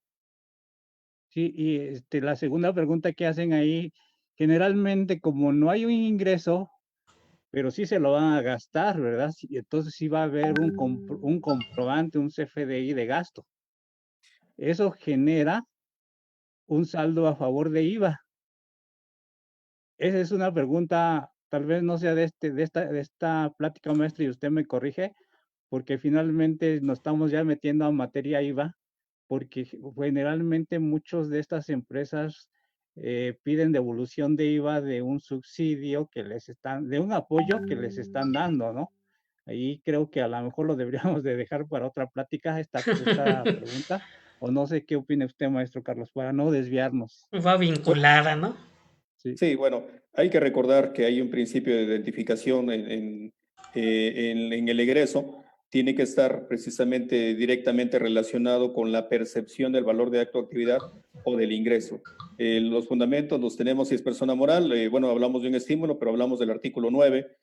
Sí, y la segunda pregunta que hacen ahí, generalmente como no hay un ingreso, pero sí se lo van a gastar, ¿verdad? Sí, entonces sí va a haber un comprobante, un CFDI de gasto. Eso genera un saldo a favor de IVA. Esa es una pregunta, tal vez no sea de esta plática maestra y usted me corrige, porque finalmente nos estamos ya metiendo a materia IVA, porque generalmente muchos de estas empresas piden devolución de IVA de un subsidio que les están, de un apoyo que les están dando, ¿no? Ahí creo que a lo mejor lo deberíamos de dejar para otra plática, esta pregunta, o no sé qué opina usted, maestro Carlos, para no desviarnos. Va Bu- vinculada, ¿no? Sí, Sí, bueno, hay que recordar que hay un principio de identificación en el egreso. Tiene que estar precisamente directamente relacionado con la percepción del valor de acto de actividad o del ingreso. Los fundamentos los tenemos si es persona moral. Bueno, hablamos de un estímulo, pero hablamos del artículo 9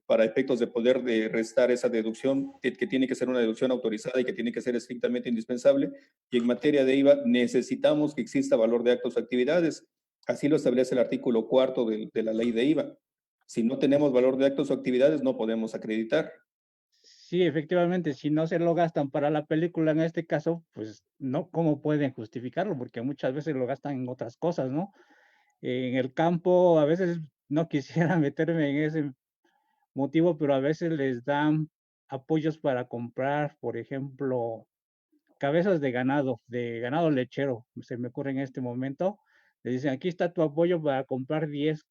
para efectos de poder de restar esa deducción, que tiene que ser una deducción autorizada y que tiene que ser estrictamente indispensable. Y en materia de IVA, necesitamos que exista valor de actos o actividades. Así lo establece el artículo cuarto de la ley de IVA. Si no tenemos valor de actos o actividades, no podemos acreditar. sí, efectivamente, si no se lo gastan para la película en este caso, pues no, ¿cómo pueden justificarlo? Porque muchas veces lo gastan en otras cosas, ¿no? En el campo, a veces no quisiera meterme en ese motivo, pero a veces les dan apoyos para comprar, por ejemplo, cabezas de ganado lechero, se me ocurre en este momento. Le dicen, aquí está tu apoyo para comprar 10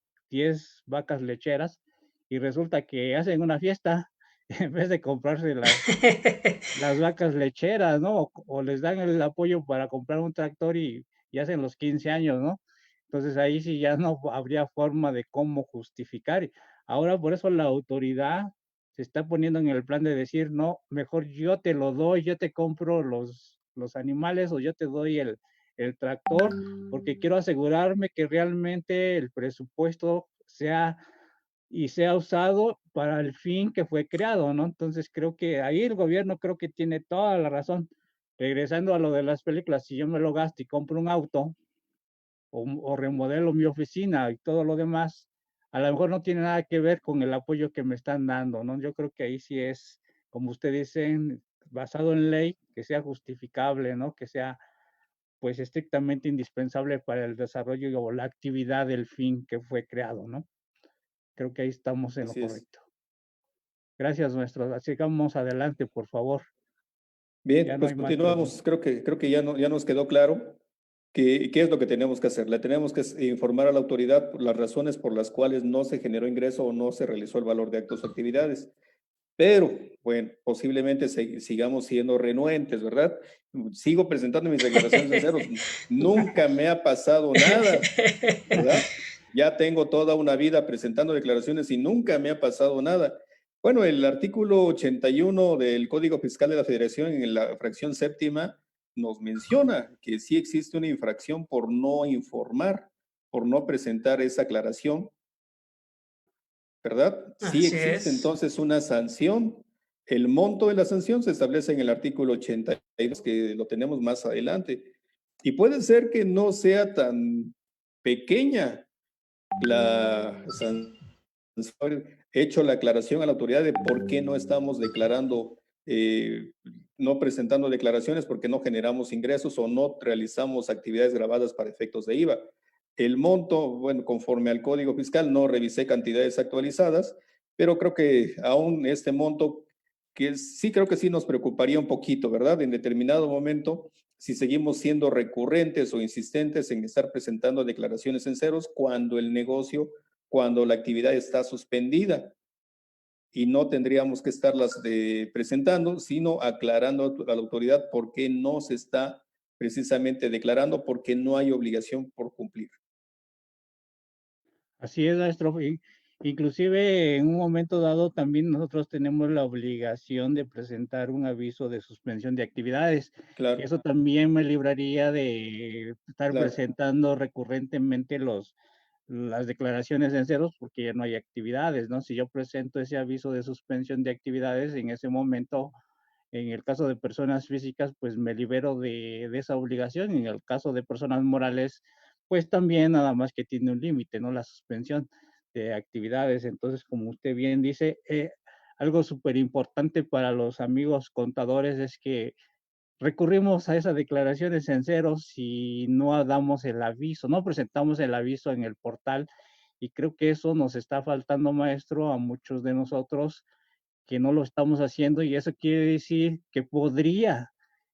vacas lecheras y resulta que hacen una fiesta en vez de comprarse las vacas lecheras, ¿no? O les dan el apoyo para comprar un tractor y hacen los 15 años, ¿no? Entonces ahí sí ya no habría forma de cómo justificar. Ahora por eso la autoridad se está poniendo en el plan de decir, no, mejor yo te lo doy, yo te compro los animales o yo te doy el tractor, porque quiero asegurarme que realmente el presupuesto sea usado para el fin que fue creado, ¿no? Entonces creo que ahí el gobierno creo que tiene toda la razón. Regresando a lo de las películas, si yo me lo gasto y compro un auto o remodelo mi oficina y todo lo demás, a lo mejor no tiene nada que ver con el apoyo que me están dando, ¿no? Yo creo que ahí sí es, como ustedes dicen, basado en ley, que sea justificable, ¿no? Que sea pues estrictamente indispensable para el desarrollo o la actividad del fin que fue creado, ¿no? Creo que ahí estamos en lo Así es. correcto. Gracias, maestro. Sigamos adelante, por favor. Ya Bien, no pues hay más continuamos. preguntas. Creo que ya, no, ya nos quedó claro qué es lo que tenemos que hacer. Le tenemos que informar a la autoridad por las razones por las cuales no se generó ingreso o no se realizó el valor de actos o actividades. Pero, bueno, posiblemente sigamos siendo renuentes, ¿verdad? Sigo presentando mis declaraciones en ceros. Nunca me ha pasado nada, ¿verdad? Ya tengo toda una vida presentando declaraciones y nunca me ha pasado nada. Bueno, el artículo 81 del Código Fiscal de la Federación, en la fracción séptima, nos menciona que sí existe una infracción por no informar, por no presentar esa aclaración, ¿verdad? Sí Así existe es. entonces una sanción. El monto de la sanción se establece en el artículo 82, que lo tenemos más adelante. Y puede ser que no sea tan pequeña la sanción, hecho la aclaración a la autoridad de por qué no estamos declarando, no presentando declaraciones porque no generamos ingresos o no realizamos actividades grabadas para efectos de IVA. El monto, bueno, conforme al Código Fiscal, no revisé cantidades actualizadas, pero creo que aún este monto, que sí creo que sí nos preocuparía un poquito, ¿verdad? En determinado momento, si seguimos siendo recurrentes o insistentes en estar presentando declaraciones en ceros cuando el negocio, cuando la actividad está suspendida y no tendríamos que estarlas presentando, sino aclarando a la autoridad por qué no se está precisamente declarando, porque no hay obligación por cumplir. Así es, maestro. Inclusive en un momento dado también nosotros tenemos la obligación de presentar un aviso de suspensión de actividades. Claro, Eso también me libraría de estar claro. presentando recurrentemente las declaraciones en ceros porque ya no hay actividades, ¿no? Si yo presento ese aviso de suspensión de actividades, en ese momento En el caso de personas físicas, pues me libero de esa obligación, y en el caso de personas morales, pues también, nada más que tiene un límite, ¿no? La suspensión de actividades. Entonces, como usted bien dice, algo súper importante para los amigos contadores es que recurrimos a esas declaraciones en ceros y no damos el aviso, no presentamos el aviso en el portal, y creo que eso nos está faltando, maestro, a muchos de nosotros, que no lo estamos haciendo, y eso quiere decir que podría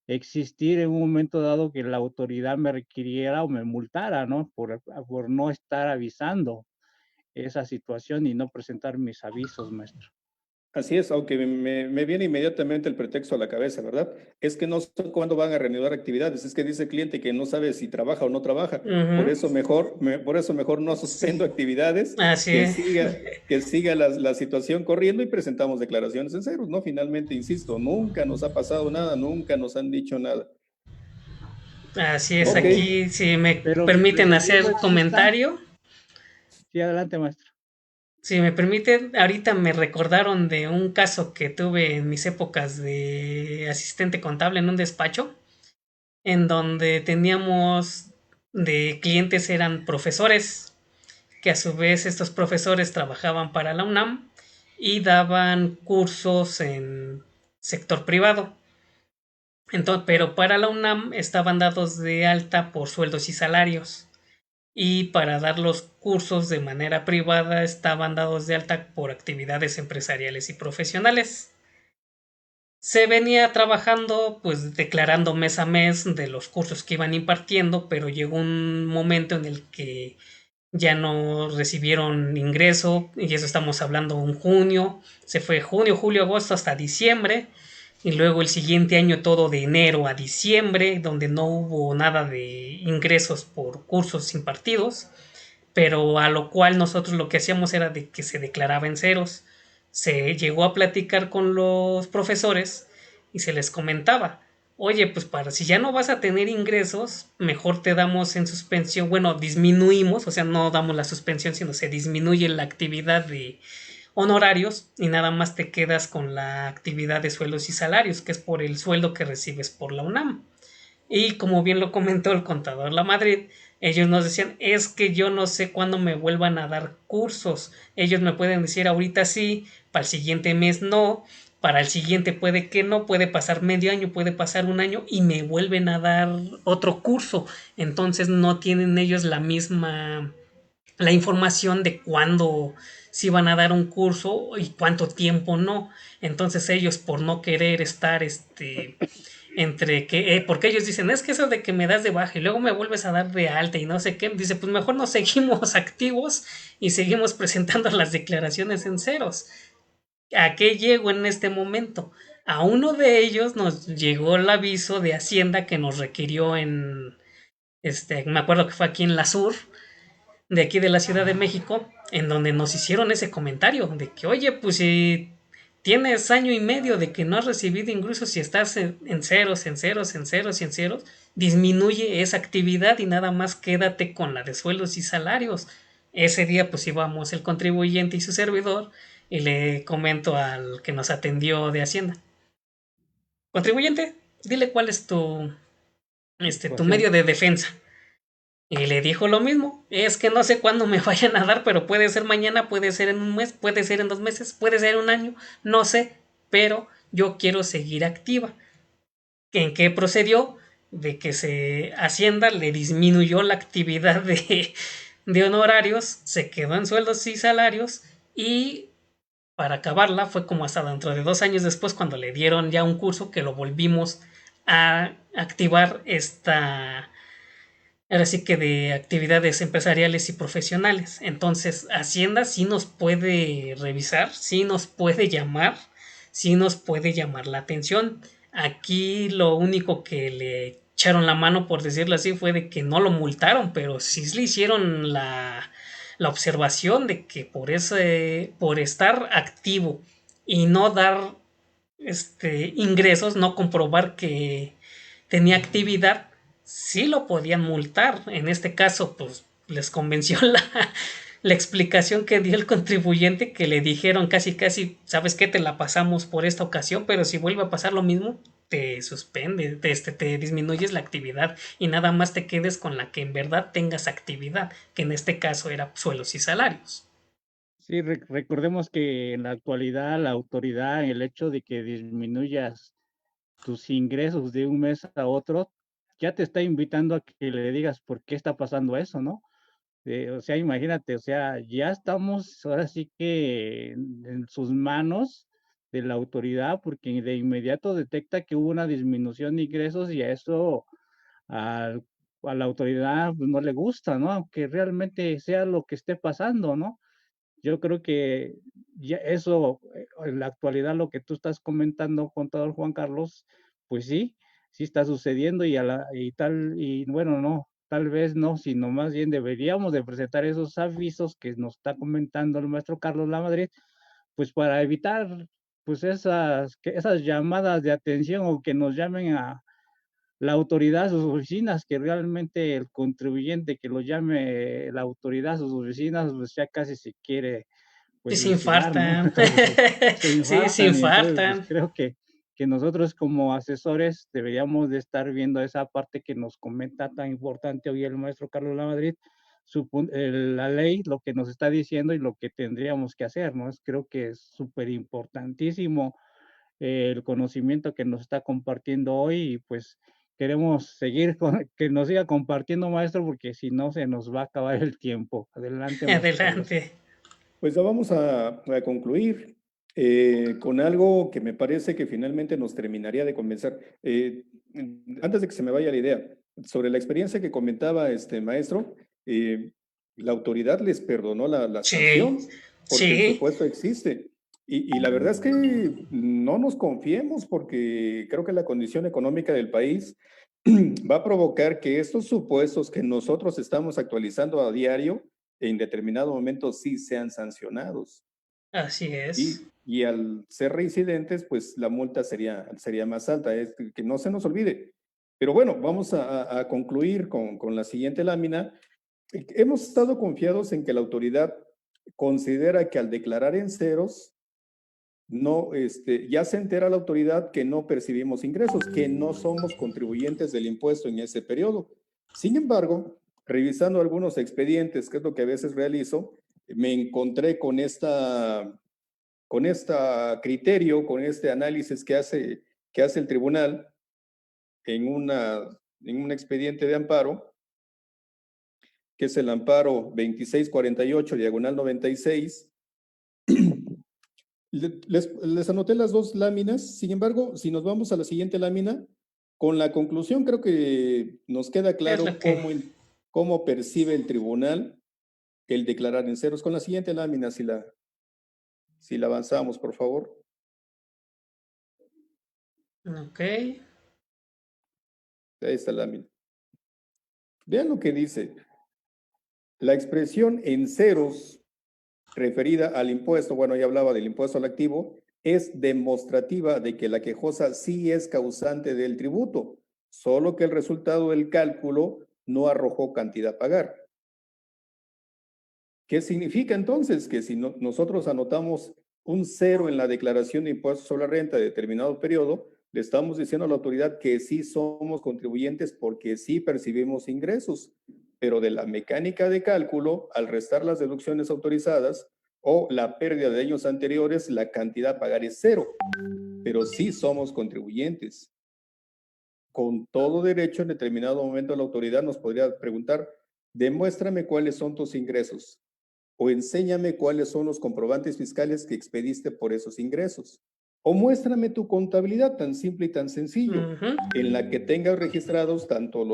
existir en un momento dado que la autoridad me requiriera o me multara, ¿no? Por no estar avisando esa situación y no presentar mis avisos, maestro. Así es, aunque me viene inmediatamente el pretexto a la cabeza, ¿verdad? Es que no sé cuándo van a reanudar actividades, es que dice el cliente que no sabe si trabaja o no trabaja, por eso mejor no suspendo actividades, Así que es. siga la situación corriendo y presentamos declaraciones en ceros, ¿no? Finalmente, insisto, nunca nos ha pasado nada, nunca nos han dicho nada. Así es, Ok. aquí si me Pero permiten mientras el hacer riesgo exista, comentario. sí, adelante, maestro. Si me permiten, ahorita me recordaron de un caso que tuve en mis épocas de asistente contable en un despacho, en donde teníamos de clientes eran profesores, que a su vez estos profesores trabajaban para la UNAM y daban cursos en sector privado. Entonces, pero para la UNAM estaban dados de alta por sueldos y salarios. Y para dar los cursos de manera privada estaban dados de alta por actividades empresariales y profesionales. Se venía trabajando, pues declarando mes a mes de los cursos que iban impartiendo, pero llegó un momento en el que ya no recibieron ingreso, y eso estamos hablando en junio, se fue junio, julio, agosto hasta diciembre, y luego el siguiente año todo de enero a diciembre, donde no hubo nada de ingresos por cursos impartidos, pero a lo cual nosotros lo que hacíamos era de que se declaraba en ceros. Se llegó a platicar con los profesores y se les comentaba, oye, pues para si ya no vas a tener ingresos, mejor te damos en suspensión, bueno, disminuimos, o sea, no damos la suspensión, sino se disminuye la actividad de honorarios y nada más te quedas con la actividad de sueldos y salarios, que es por el sueldo que recibes por la UNAM. Y como bien lo comentó el contador La Madrid, ellos nos decían, es que yo no sé cuándo me vuelvan a dar cursos. Ellos me pueden decir ahorita sí, para el siguiente mes no, para el siguiente puede que no, puede pasar medio año, puede pasar un año y me vuelven a dar otro curso. Entonces no tienen ellos la información de cuándo sí van a dar un curso y cuánto tiempo no. Entonces ellos por no querer estar entre que, porque ellos dicen, es que eso de que me das de baja y luego me vuelves a dar de alta y no sé qué, dice, pues mejor nos seguimos activos y seguimos presentando las declaraciones en ceros. ¿A qué llego en este momento? A uno de ellos nos llegó el aviso de Hacienda que nos requirió me acuerdo que fue aquí en la Sur, de aquí de la Ciudad de México, en donde nos hicieron ese comentario de que, oye, pues si tienes año y medio de que no has recibido ingresos y estás en ceros, en ceros, en ceros y en ceros, disminuye esa actividad y nada más quédate con la de sueldos y salarios. Ese día pues íbamos el contribuyente y su servidor y le comento al que nos atendió de Hacienda. Contribuyente, dile cuál es tu medio de defensa. Y le dijo lo mismo, es que no sé cuándo me vayan a dar, pero puede ser mañana, puede ser en un mes, puede ser en 2 meses, puede ser en un año, no sé, pero yo quiero seguir activa. ¿En qué procedió? De que Hacienda le disminuyó la actividad de honorarios, se quedó en sueldos y salarios y para acabarla fue como hasta dentro de 2 años después cuando le dieron ya un curso que lo volvimos a activar ahora sí que de actividades empresariales y profesionales. Entonces, Hacienda sí nos puede revisar, sí nos puede llamar, sí nos puede llamar la atención. Aquí lo único que le echaron la mano, por decirlo así, fue de que no lo multaron, pero sí le hicieron la observación de que por estar activo y no dar ingresos, no comprobar que tenía actividad, sí lo podían multar. En este caso, pues les convenció la explicación que dio el contribuyente, que le dijeron casi casi, ¿sabes qué? Te la pasamos por esta ocasión, pero si vuelve a pasar lo mismo, te suspende, te disminuyes la actividad y nada más te quedes con la que en verdad tengas actividad, que en este caso era suelos y salarios. Sí, recordemos que en la actualidad la autoridad, el hecho de que disminuyas tus ingresos de un mes a otro, ya te está invitando a que le digas por qué está pasando eso, ¿no? O sea, imagínate, o sea, ya estamos ahora sí que en sus manos de la autoridad, porque de inmediato detecta que hubo una disminución de ingresos y a eso al- a la autoridad pues, no le gusta, ¿no? Aunque realmente sea lo que esté pasando, ¿no? Yo creo que ya eso, en la actualidad, lo que tú estás comentando, contador Juan Carlos, pues sí, sí está sucediendo y bueno, no, tal vez no, sino más bien deberíamos de presentar esos avisos que nos está comentando el maestro Carlos Lamadrid, pues para evitar pues esas llamadas de atención o que nos llamen a la autoridad a sus oficinas, que realmente el contribuyente que lo llame la autoridad a sus oficinas, pues ya casi se quiere Sí, pues se suicidar, ¿no? infartan. Se Sí, se infartan y entonces pues infartan. creo que nosotros como asesores deberíamos de estar viendo esa parte que nos comenta tan importante hoy el maestro Carlos Lamadrid, la ley, lo que nos está diciendo y lo que tendríamos que hacer, ¿no? Creo que es súper importantísimo el conocimiento que nos está compartiendo hoy y pues queremos seguir que nos siga compartiendo, maestro, porque si no se nos va a acabar el tiempo. Adelante, maestro Carlos. Adelante. Pues ya vamos a concluir con algo que me parece que finalmente nos terminaría de convencer. Antes de que se me vaya la idea, sobre la experiencia que comentaba este maestro, la autoridad les perdonó la Sí, sanción porque el sí. supuesto existe. Y la verdad es que no nos confiemos porque creo que la condición económica del país va a provocar que estos supuestos que nosotros estamos actualizando a diario, en determinado momento sí sean sancionados. Así es. Y al ser reincidentes, pues la multa sería más alta. Es que no se nos olvide. Pero bueno, vamos a concluir con la siguiente lámina. Hemos estado confiados en que la autoridad considera que al declarar en ceros, no, ya se entera la autoridad que no percibimos ingresos, que no somos contribuyentes del impuesto en ese periodo. Sin embargo, revisando algunos expedientes, que es lo que a veces realizo, me encontré con esta criterio, con este análisis que hace el tribunal en, en un expediente de amparo, que es el amparo 2648, diagonal 96. Les anoté las dos láminas, sin embargo, si nos vamos a la siguiente lámina, con la conclusión creo que nos queda Es lo claro que. cómo percibe el tribunal el declarar en ceros. Con la siguiente lámina, si la avanzamos, por favor. Ok. Esta lámina. Vean lo que dice. La expresión en ceros referida al impuesto, bueno, ya hablaba del impuesto al activo, es demostrativa de que la quejosa sí es causante del tributo, solo que el resultado del cálculo no arrojó cantidad a pagar. ¿Qué significa entonces? Que si nosotros anotamos un cero en la declaración de impuestos sobre la renta de determinado periodo, le estamos diciendo a la autoridad que sí somos contribuyentes porque sí percibimos ingresos, pero de la mecánica de cálculo, al restar las deducciones autorizadas o la pérdida de años anteriores, la cantidad a pagar es cero, pero sí somos contribuyentes. Con todo derecho, en determinado momento la autoridad nos podría preguntar, demuéstrame cuáles son tus ingresos o enséñame cuáles son los comprobantes fiscales que expediste por esos ingresos. O muéstrame tu contabilidad tan simple y tan sencillo, Ujú. en la que tengas registrados tanto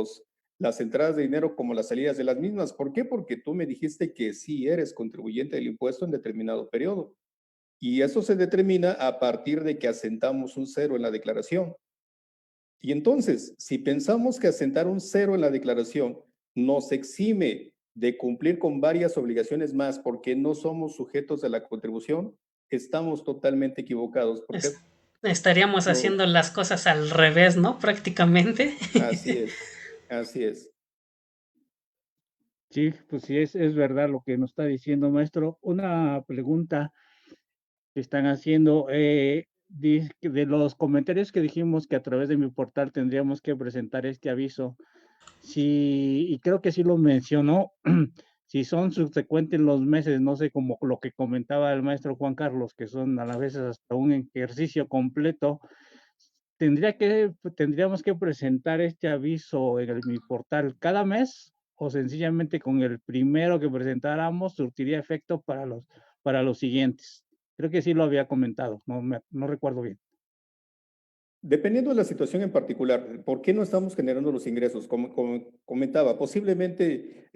las entradas de dinero como las salidas de las mismas. ¿Por qué? Porque tú me dijiste que sí eres contribuyente del impuesto en determinado periodo. Y eso se determina a partir de que asentamos un cero en la declaración. Y entonces, si pensamos que asentar un cero en la declaración nos exime de cumplir con varias obligaciones más porque no somos sujetos de la contribución, estamos totalmente equivocados porque Estaríamos no, haciendo las cosas al revés, ¿no? Prácticamente. así es, así es. Sí, pues sí, es verdad lo que nos está diciendo, maestro. Una pregunta que están haciendo, de los comentarios que dijimos que a través de mi portal tendríamos que presentar este aviso. Sí, y creo que sí lo mencionó, si son subsecuentes los meses, no sé, como lo que comentaba el maestro Juan Carlos, que son a la vez hasta un ejercicio completo, tendríamos que presentar este aviso en mi portal cada mes o sencillamente con el primero que presentáramos surtiría efecto para los siguientes. Creo que sí lo había comentado, no recuerdo bien. Dependiendo de la situación en particular, ¿por qué no estamos generando los ingresos? Como comentaba, posiblemente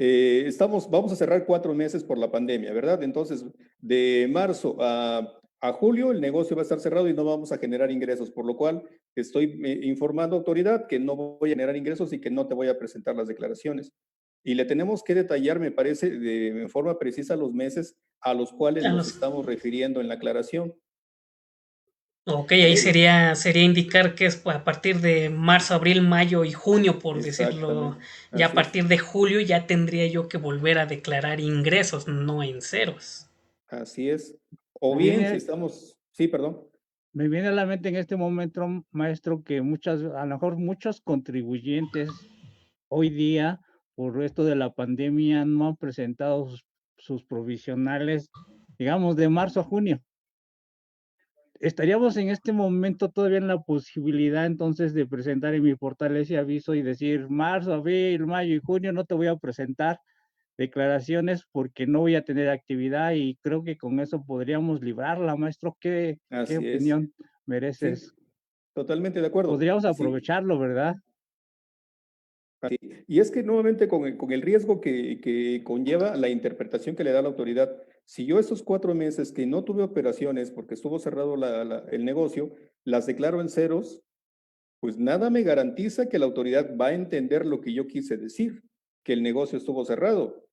vamos a cerrar 4 meses por la pandemia, ¿verdad? Entonces, de marzo a julio el negocio va a estar cerrado y no vamos a generar ingresos, por lo cual estoy informando a autoridad que no voy a generar ingresos y que no te voy a presentar las declaraciones. Y le tenemos que detallar, me parece, de forma precisa los meses a los cuales A nos los, estamos refiriendo en la aclaración. ok, ahí Eh, sería indicar que es a partir de marzo, abril, mayo y junio, por decirlo. Exactamente, Ya a así es. partir de julio ya tendría yo que volver a declarar ingresos, no en ceros. Así es. O Me bien, si viene, estamos, sí, perdón. Me viene a la mente en este momento, maestro, que a lo mejor muchos contribuyentes hoy día, por esto de la pandemia, no han presentado sus provisionales, digamos, de marzo a junio. Estaríamos en este momento todavía en la posibilidad entonces de presentar en mi portal ese aviso y decir marzo, abril, mayo y junio no te voy a presentar declaraciones porque no voy a tener actividad y creo que con eso podríamos librarla, maestro. ¿Qué Así es. opinión Sí, mereces? totalmente de acuerdo. Podríamos Sí. aprovecharlo, ¿verdad? Así. Y es que nuevamente con el riesgo que conlleva la interpretación que le da la autoridad, si yo esos 4 meses que no tuve operaciones porque estuvo cerrado el negocio, las declaro en ceros, pues nada me garantiza que la autoridad va a entender lo que yo quise decir, que el negocio estuvo cerrado.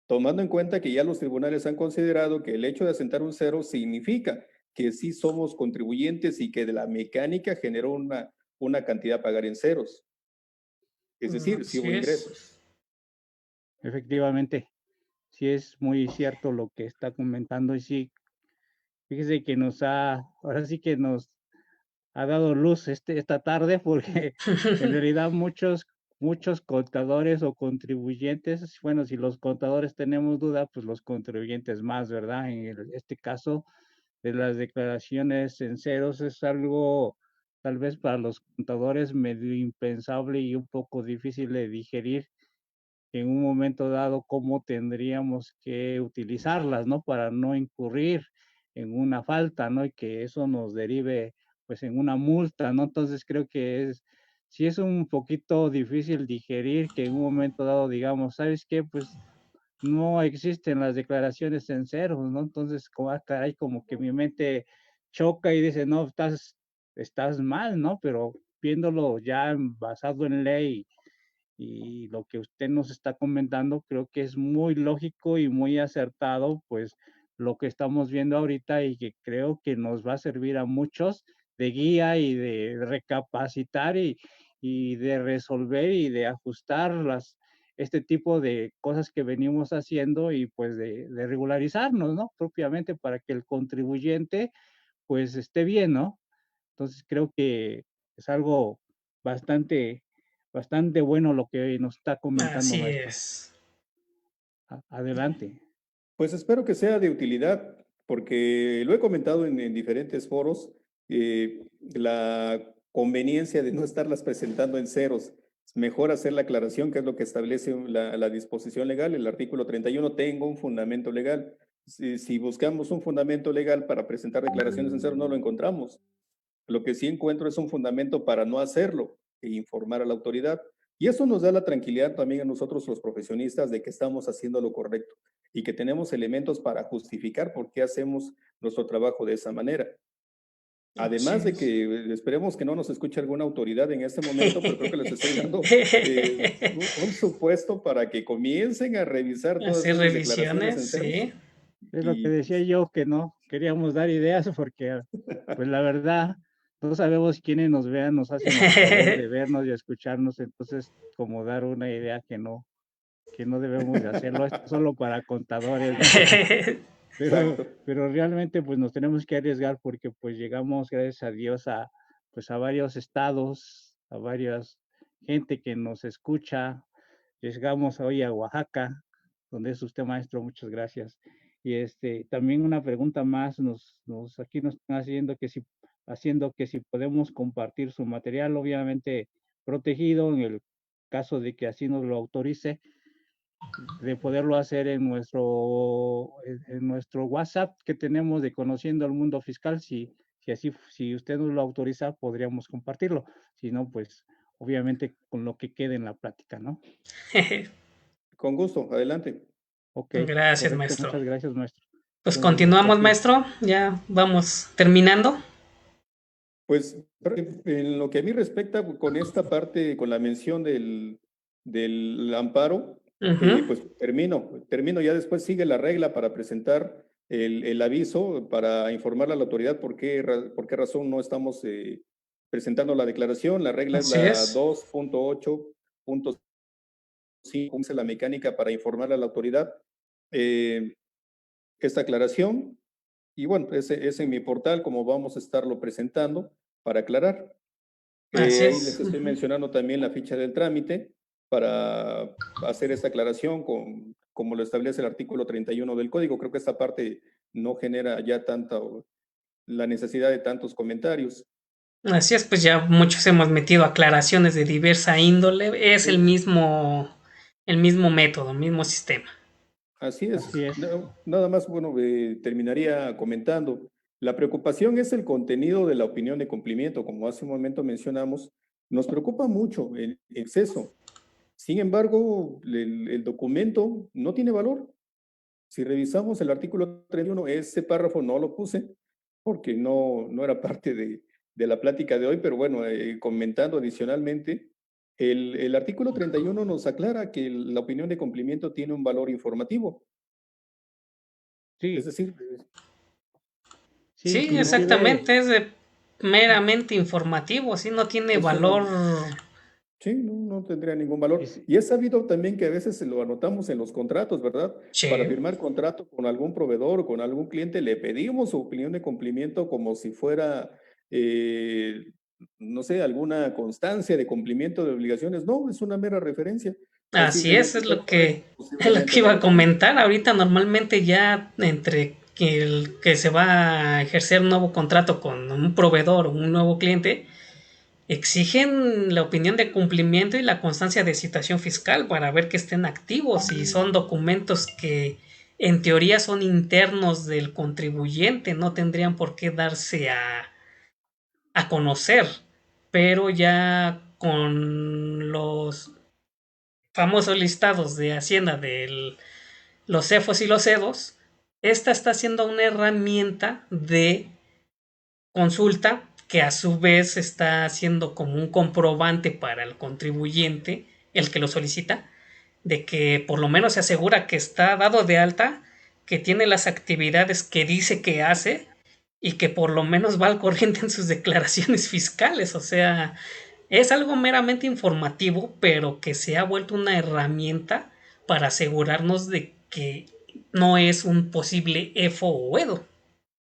Tomando en cuenta que ya los tribunales han considerado que el hecho de asentar un cero significa que sí somos contribuyentes y que de la mecánica generó una cantidad a pagar en ceros. Es decir, sí Así hubo es. ingresos. Efectivamente, sí es muy cierto lo que está comentando y sí, fíjese que ahora sí que nos ha dado luz esta tarde porque en realidad muchos contadores o contribuyentes, bueno, si los contadores tenemos duda, pues los contribuyentes más, ¿verdad? Este caso de las declaraciones en ceros es algo tal vez para los contadores medio impensable y un poco difícil de digerir en un momento dado cómo tendríamos que utilizarlas, ¿no? Para no incurrir en una falta, ¿no? Y que eso nos derive, pues, en una multa, ¿no? Entonces creo que sí es un poquito difícil digerir que en un momento dado digamos, ¿sabes qué? Pues no existen las declaraciones en ceros, ¿no? Entonces, como, caray, como que mi mente choca y dice, no, estás mal, ¿no? Pero viéndolo ya basado en ley y lo que usted nos está comentando, creo que es muy lógico y muy acertado, pues lo que estamos viendo ahorita y que creo que nos va a servir a muchos de guía y de recapacitar y de resolver y de ajustar este tipo de cosas que venimos haciendo y pues de regularizarnos, ¿no? Propiamente para que el contribuyente pues esté bien, ¿no? Entonces creo que es algo bastante, bastante bueno lo que nos está comentando, Así maestro. es. Adelante. Pues espero que sea de utilidad, porque lo he comentado en diferentes foros, la conveniencia de no estarlas presentando en ceros. Es mejor hacer la aclaración, que es lo que establece la disposición legal, el artículo 31, tengo un fundamento legal. Si buscamos un fundamento legal para presentar declaraciones en ceros, no lo encontramos. Lo que sí encuentro es un fundamento para no hacerlo e informar a la autoridad. Y eso nos da la tranquilidad también a nosotros los profesionistas de que estamos haciendo lo correcto y que tenemos elementos para justificar por qué hacemos nuestro trabajo de esa manera. Así Además de es. que esperemos que no nos escuche alguna autoridad en este momento, pero creo que les estoy dando un supuesto para que comiencen a revisar todas Hacer esas declaraciones revisiones, en ceros. sí. Es lo que Y decía yo, que no queríamos dar ideas porque, pues la verdad, no sabemos quiénes nos vean, nos hacen el favor de vernos y escucharnos, entonces como dar una idea que no. que no debemos de hacerlo, esto es solo para contadores, ¿no? Exacto. Pero realmente, pues, nos tenemos que arriesgar porque, pues, llegamos, gracias a Dios, a, pues, a varios estados, a varias gente que nos escucha. Llegamos hoy a Oaxaca, donde es usted maestro, muchas gracias. Y, también una pregunta más, aquí nos están haciendo que si podemos compartir su material, obviamente protegido, en el caso de que así nos lo autorice, de poderlo hacer en nuestro WhatsApp que tenemos de Conociendo el Mundo Fiscal. Si usted nos lo autoriza, podríamos compartirlo. Si no, pues obviamente con lo que quede en la plática, ¿no? Con gusto, adelante. Ok, Gracias, correcto. maestro. Muchas gracias, maestro. Pues Entonces, continuamos, maestro. Ya vamos terminando. Pues en lo que a mí respecta, con esta parte, con la mención del amparo, Ujú. pues termino, ya después sigue la regla para presentar el aviso, para informarle a la autoridad por qué razón no estamos presentando la declaración. La regla es Así la es. 2.8.5, dice la mecánica para informarle a la autoridad esta aclaración. Y bueno, ese es en mi portal como vamos a estarlo presentando para aclarar. Así Ahí les es. estoy Ujú. mencionando también la ficha del trámite para hacer esta aclaración como lo establece el artículo 31 del código. Creo que esta parte no genera ya la necesidad de tantos comentarios. Así es, pues ya muchos hemos metido aclaraciones de diversa índole. Es Sí, el mismo método, el mismo sistema. así es. así es. Nada más, bueno, terminaría comentando. La preocupación es el contenido de la opinión de cumplimiento, como hace un momento mencionamos. Nos preocupa mucho el exceso. Sin embargo, el documento no tiene valor. Si revisamos el artículo 31, ese párrafo no lo puse porque no era parte de la plática de hoy, pero bueno, comentando adicionalmente, el artículo 31 nos aclara que la opinión de cumplimiento tiene un valor informativo. Es Sí, decir, sí, Sí, no, inclusive, exactamente, meramente informativo, sí, no tiene es valor. sí, no tendría ningún valor. es- Y es sabido también que a veces se lo anotamos en los contratos, ¿verdad? Para Sí, firmar contrato con algún proveedor o con algún cliente, le pedimos su opinión de cumplimiento como si fuera, no sé, alguna constancia de cumplimiento de obligaciones. No, es una mera referencia. así es Posiblemente sea correcto, es lo que posiblemente iba no a lo sea. comentar. Ahorita normalmente ya entre que el que se va a ejercer un nuevo contrato con un proveedor o un nuevo cliente, exigen la opinión de cumplimiento y la constancia de citación fiscal para ver que estén activos y son documentos que en teoría son internos del contribuyente, no tendrían por qué darse a conocer, pero ya con los famosos listados de Hacienda de los CEFOS y los CEDOS, esta está siendo una herramienta de consulta que a su vez está haciendo como un comprobante para el contribuyente, el que lo solicita, de que por lo menos se asegura que está dado de alta, que tiene las actividades que dice que hace y que por lo menos va al corriente en sus declaraciones fiscales. O sea, es algo meramente informativo, pero que se ha vuelto una herramienta para asegurarnos de que no es un posible EFO o EDO.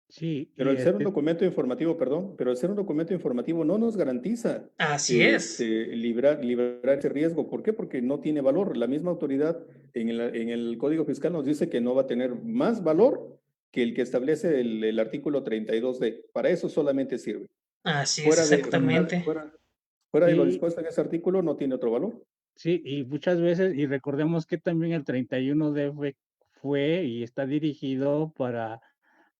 sí, Pero el ser un documento informativo, perdón, pero el ser un documento informativo no nos garantiza Así es. librar ese riesgo. ¿Por qué? Porque no tiene valor. La misma autoridad en el Código Fiscal nos dice que no va a tener más valor que el que establece el artículo 32D. Para eso solamente sirve. Así es, Fuera de, fuera, exactamente. fuera, fuera de lo sí, dispuesto en ese artículo no tiene otro valor. sí, y muchas veces, y recordemos que también el 31D fue y está dirigido para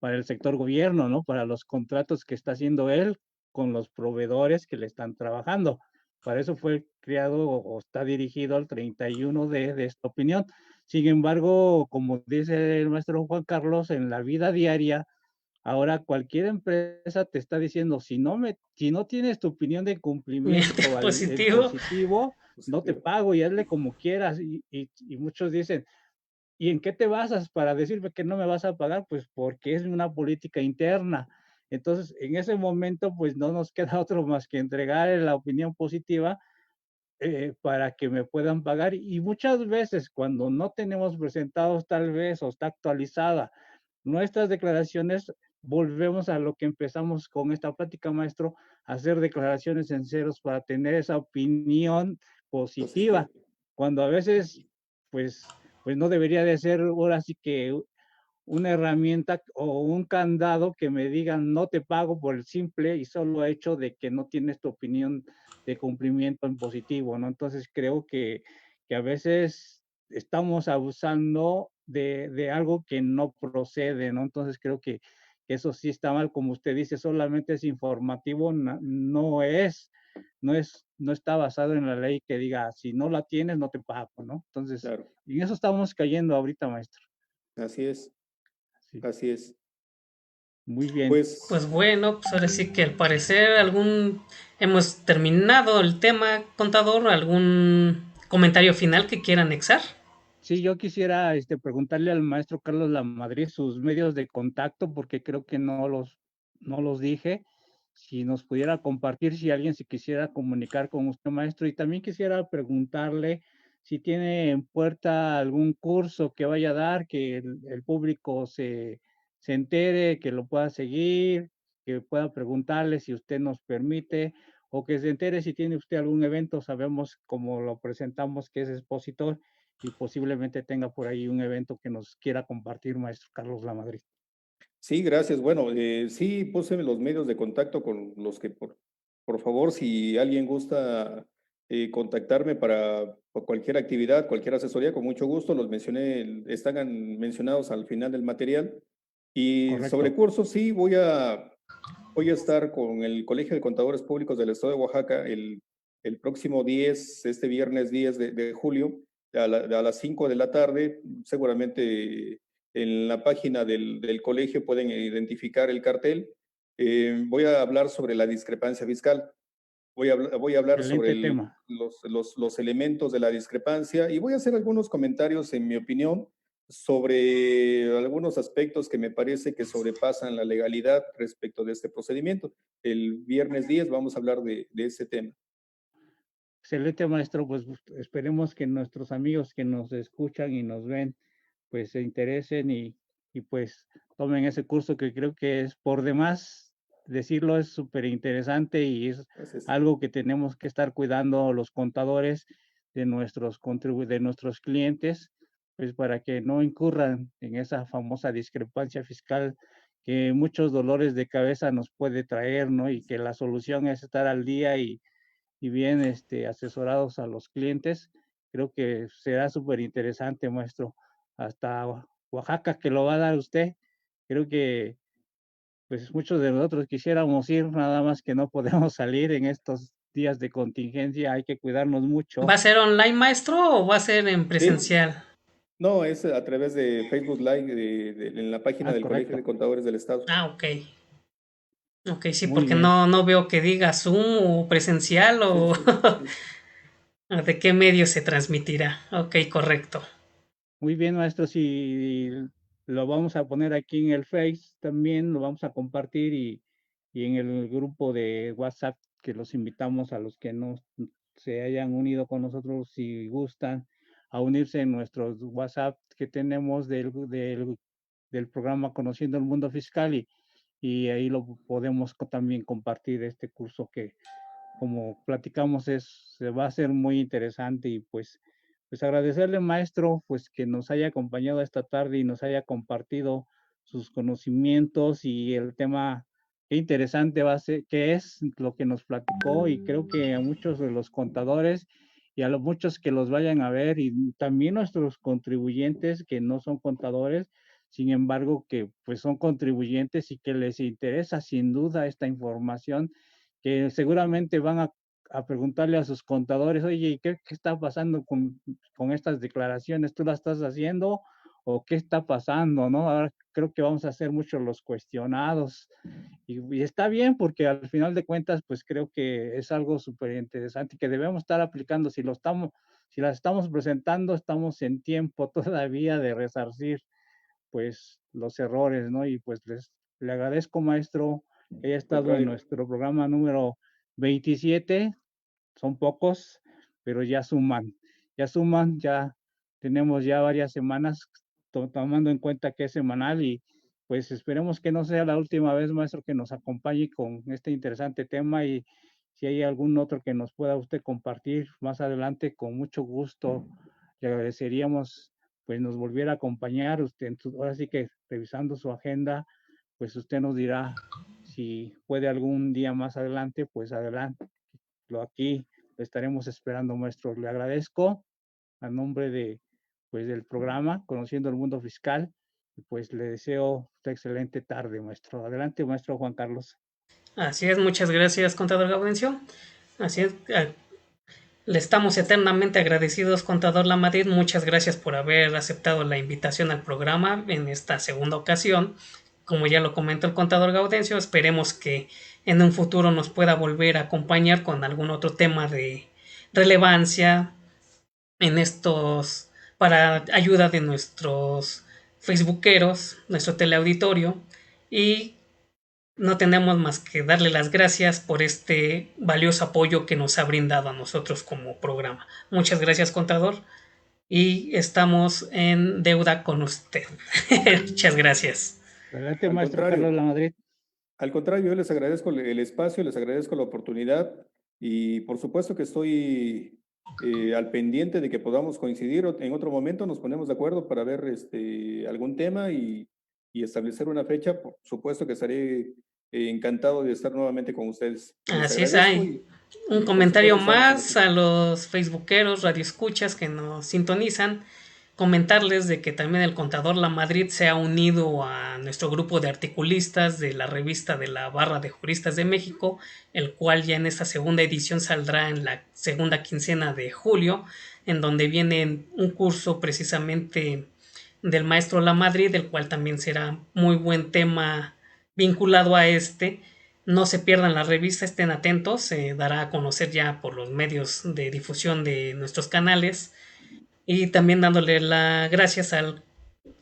el sector gobierno, ¿no? Para los contratos que está haciendo él con los proveedores que le están trabajando. Para eso fue creado o está dirigido al 31 de esta opinión. Sin embargo, como dice el maestro Juan Carlos, en la vida diaria, ahora cualquier empresa te está diciendo, si no tienes tu opinión de Mediante cumplimiento en positivo. positivo, no te pago y hazle como quieras. Y muchos dicen, ¿y en qué te basas para decirme que no me vas a pagar? Pues porque es una política interna. Entonces, en ese momento, pues no nos queda otro más que entregar la opinión positiva para que me puedan pagar. Y muchas veces cuando no tenemos presentados tal vez o está actualizada nuestras declaraciones, volvemos a lo que empezamos con esta plática, maestro, a hacer declaraciones en ceros para tener esa opinión positiva, Positivo. cuando a veces, pues, pues no debería de ser ahora sí que una herramienta o un candado que me digan no te pago por el simple y solo hecho de que no tienes tu opinión de cumplimiento en positivo, ¿no? Entonces creo que a veces estamos abusando de algo que no procede, ¿no? Entonces creo que eso sí está mal, como usted dice, solamente es informativo, no está basado en la ley que diga, si no la tienes, no te pago, ¿no? Entonces, Claro, y en eso estamos cayendo ahorita, maestro. así es, Sí, así es. muy bien. Pues Pues bueno, pues ahora sí que al parecer hemos terminado el tema, contador. ¿Algún comentario final que quiera anexar? Sí, yo quisiera preguntarle al maestro Carlos Lamadrid sus medios de contacto, porque creo que no los dije. Si nos pudiera compartir, si alguien se quisiera comunicar con usted, maestro, y también quisiera preguntarle si tiene en puerta algún curso que vaya a dar, que el público se entere, que lo pueda seguir, que pueda preguntarle si usted nos permite, o que se entere si tiene usted algún evento. Sabemos, como lo presentamos, que es expositor y posiblemente tenga por ahí un evento que nos quiera compartir, maestro Carlos Lamadrid. sí, gracias. Bueno, sí, puse los medios de contacto con los que, por favor, si alguien gusta contactarme para cualquier actividad, cualquier asesoría, con mucho gusto, los mencioné, están mencionados al final del material. Y sobre Correcto. cursos, sí, voy a estar con el Colegio de Contadores Públicos del Estado de Oaxaca el próximo 10, este viernes 10 de julio, a las 5 de la tarde. Seguramente en la página del colegio pueden identificar el cartel. Voy a hablar sobre la discrepancia fiscal. Voy a hablar sobre Excelente tema. los elementos de la discrepancia y voy a hacer algunos comentarios, en mi opinión, sobre algunos aspectos que me parece que sobrepasan la legalidad respecto de este procedimiento. El viernes 10 vamos a hablar de ese tema. Excelente, maestro. Pues esperemos que nuestros amigos que nos escuchan y nos ven, pues se interesen y pues tomen ese curso que creo que es por demás decirlo, es súper interesante y es Entonces, algo que tenemos que estar cuidando los contadores de nuestros clientes, pues para que no incurran en esa famosa discrepancia fiscal que muchos dolores de cabeza nos puede traer, ¿no? Y que la solución es estar al día y bien asesorados a los clientes. Creo que será súper interesante, maestro. Hasta Oaxaca, que lo va a dar usted. Creo que pues muchos de nosotros quisiéramos ir, nada más que no podemos salir en estos días de contingencia. Hay que cuidarnos ¿Va mucho. a ser online, maestro, o va a ser en sí, presencial? no, es a través de Facebook Live en la página Ah, del Colegio de correcto. Contadores del Estado. Ah, ok. Ok, sí, Muy porque bien. no veo que diga Zoom o presencial Sí, o sí, sí. de qué medio se transmitirá. Ok, correcto. Muy bien, maestro. Si lo vamos a poner aquí en el Face, también lo vamos a compartir y en el grupo de WhatsApp que los invitamos a los que no se hayan unido con nosotros, si gustan, a unirse en nuestros WhatsApp que tenemos del programa Conociendo el Mundo Fiscal y ahí lo podemos también compartir este curso que, como platicamos, se va a hacer muy interesante y pues agradecerle, maestro, pues que nos haya acompañado esta tarde y nos haya compartido sus conocimientos y el tema, qué interesante va a ser, qué es lo que nos platicó y creo que a muchos de los contadores y a los muchos que los vayan a ver y también nuestros contribuyentes que no son contadores, sin embargo, que pues son contribuyentes y que les interesa sin duda esta información, que seguramente van a preguntarle a sus contadores, oye, ¿qué está pasando con estas declaraciones? ¿Tú las estás haciendo o qué está pasando? ¿No? Ahora creo que vamos a ser muchos los cuestionados y está bien porque al final de cuentas, pues creo que es algo súper interesante que debemos estar aplicando. Si las estamos presentando, estamos en tiempo todavía de resarcir pues los errores, ¿no? Y pues le agradezco, maestro, que haya Al estado en contrario. nuestro programa número 27, son pocos, pero ya suman, ya tenemos ya varias semanas tomando en cuenta que es semanal y pues esperemos que no sea la última vez, maestro, que nos acompañe con este interesante tema y si hay algún otro que nos pueda usted compartir más adelante, con mucho gusto le agradeceríamos pues nos volviera a acompañar usted. Ahora sí que revisando su agenda, pues usted nos dirá si puede algún día más adelante, pues adelante. Aquí lo estaremos esperando, maestro. Le agradezco a nombre de pues del programa Conociendo el Mundo Fiscal y pues le deseo una excelente tarde, maestro. Adelante, maestro Juan Carlos. Así es, muchas gracias, contador Gaudencio. Así es, le estamos eternamente agradecidos, contador Lamadrid. Muchas gracias por haber aceptado la invitación al programa en esta segunda ocasión. Como ya lo comentó el contador Gaudencio, esperemos que en un futuro nos pueda volver a acompañar con algún otro tema de relevancia en estos, para ayuda de nuestros facebookeros, nuestro teleauditorio, y no tenemos más que darle las gracias por este valioso apoyo que nos ha brindado a nosotros como programa. Muchas gracias, contador, y estamos en deuda con usted. Muchas gracias. Adelante, maestro Carlos Lamadrid. Al contrario, yo les agradezco el espacio, les agradezco la oportunidad y por supuesto que estoy al pendiente de que podamos coincidir en otro momento, nos ponemos de acuerdo para ver algún tema y establecer una fecha. Por supuesto que estaré encantado de estar nuevamente con ustedes. Así es, hay un comentario más a los facebookeros, radioescuchas que nos sintonizan. Comentarles de que también el contador Lamadrid se ha unido a nuestro grupo de articulistas de la revista de la Barra de Juristas de México, el cual ya en esta segunda edición saldrá en la segunda quincena de julio, en donde viene un curso precisamente del maestro Lamadrid, del cual también será muy buen tema vinculado a este. No se pierdan la revista, estén atentos, se dará a conocer ya por los medios de difusión de nuestros canales. Y también dándole las gracias al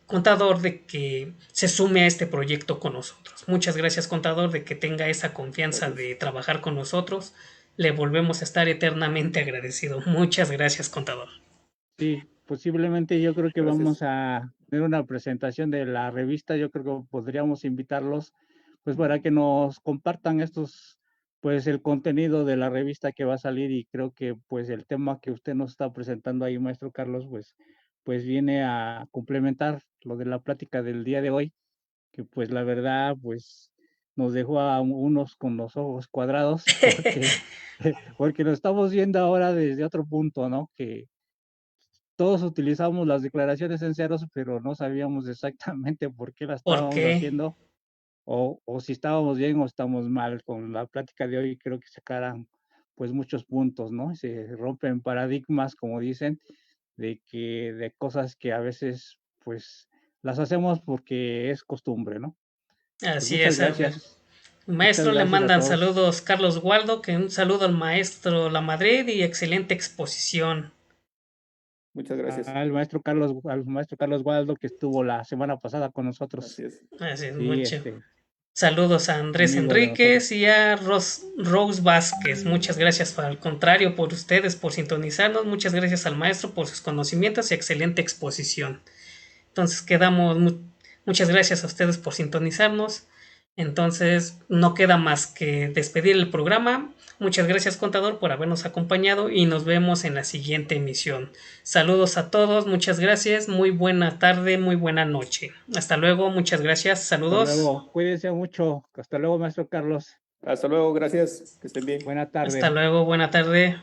contador de que se sume a este proyecto con nosotros. Muchas gracias, contador, de que tenga esa confianza de trabajar con nosotros. Le volvemos a estar eternamente agradecido. Muchas gracias, contador. Sí, posiblemente yo creo que vamos a tener una presentación de la revista. Yo creo que podríamos invitarlos pues para que nos compartan pues el contenido de la revista que va a salir y creo que pues el tema que usted nos está presentando ahí, maestro Carlos, pues viene a complementar lo de la plática del día de hoy, que pues la verdad pues nos dejó a unos con los ojos cuadrados porque lo estamos viendo ahora desde otro punto, ¿no? Que todos utilizamos las declaraciones en ceros, pero no sabíamos exactamente por qué las estábamos haciendo o si estábamos bien o estamos mal. Con la plática de hoy creo que sacarán pues muchos puntos, ¿no? Se rompen paradigmas, como dicen, de cosas que a veces pues las hacemos porque es costumbre, ¿no? Así pues es. Gracias. Maestro, le mandan saludos Carlos Waldo, que un saludo al maestro Lamadrid y excelente exposición. Muchas gracias. Al maestro Carlos Waldo, que estuvo la semana pasada con nosotros. Así es. Así es, mucho. Saludos a Andrés Enríquez y a Rose Vázquez. Muchas gracias, al contrario, por ustedes, por sintonizarnos. Muchas gracias al maestro por sus conocimientos y excelente exposición. Entonces muchas gracias a ustedes por sintonizarnos. Entonces no queda más que despedir el programa. Muchas gracias, contador, por habernos acompañado y nos vemos en la siguiente emisión. Saludos a todos, muchas gracias, muy buena tarde, muy buena noche. Hasta luego, muchas gracias, saludos. Hasta luego, cuídense mucho. Hasta luego, maestro Carlos. Hasta luego, gracias, que estén bien. Buena tarde. Hasta luego, buena tarde.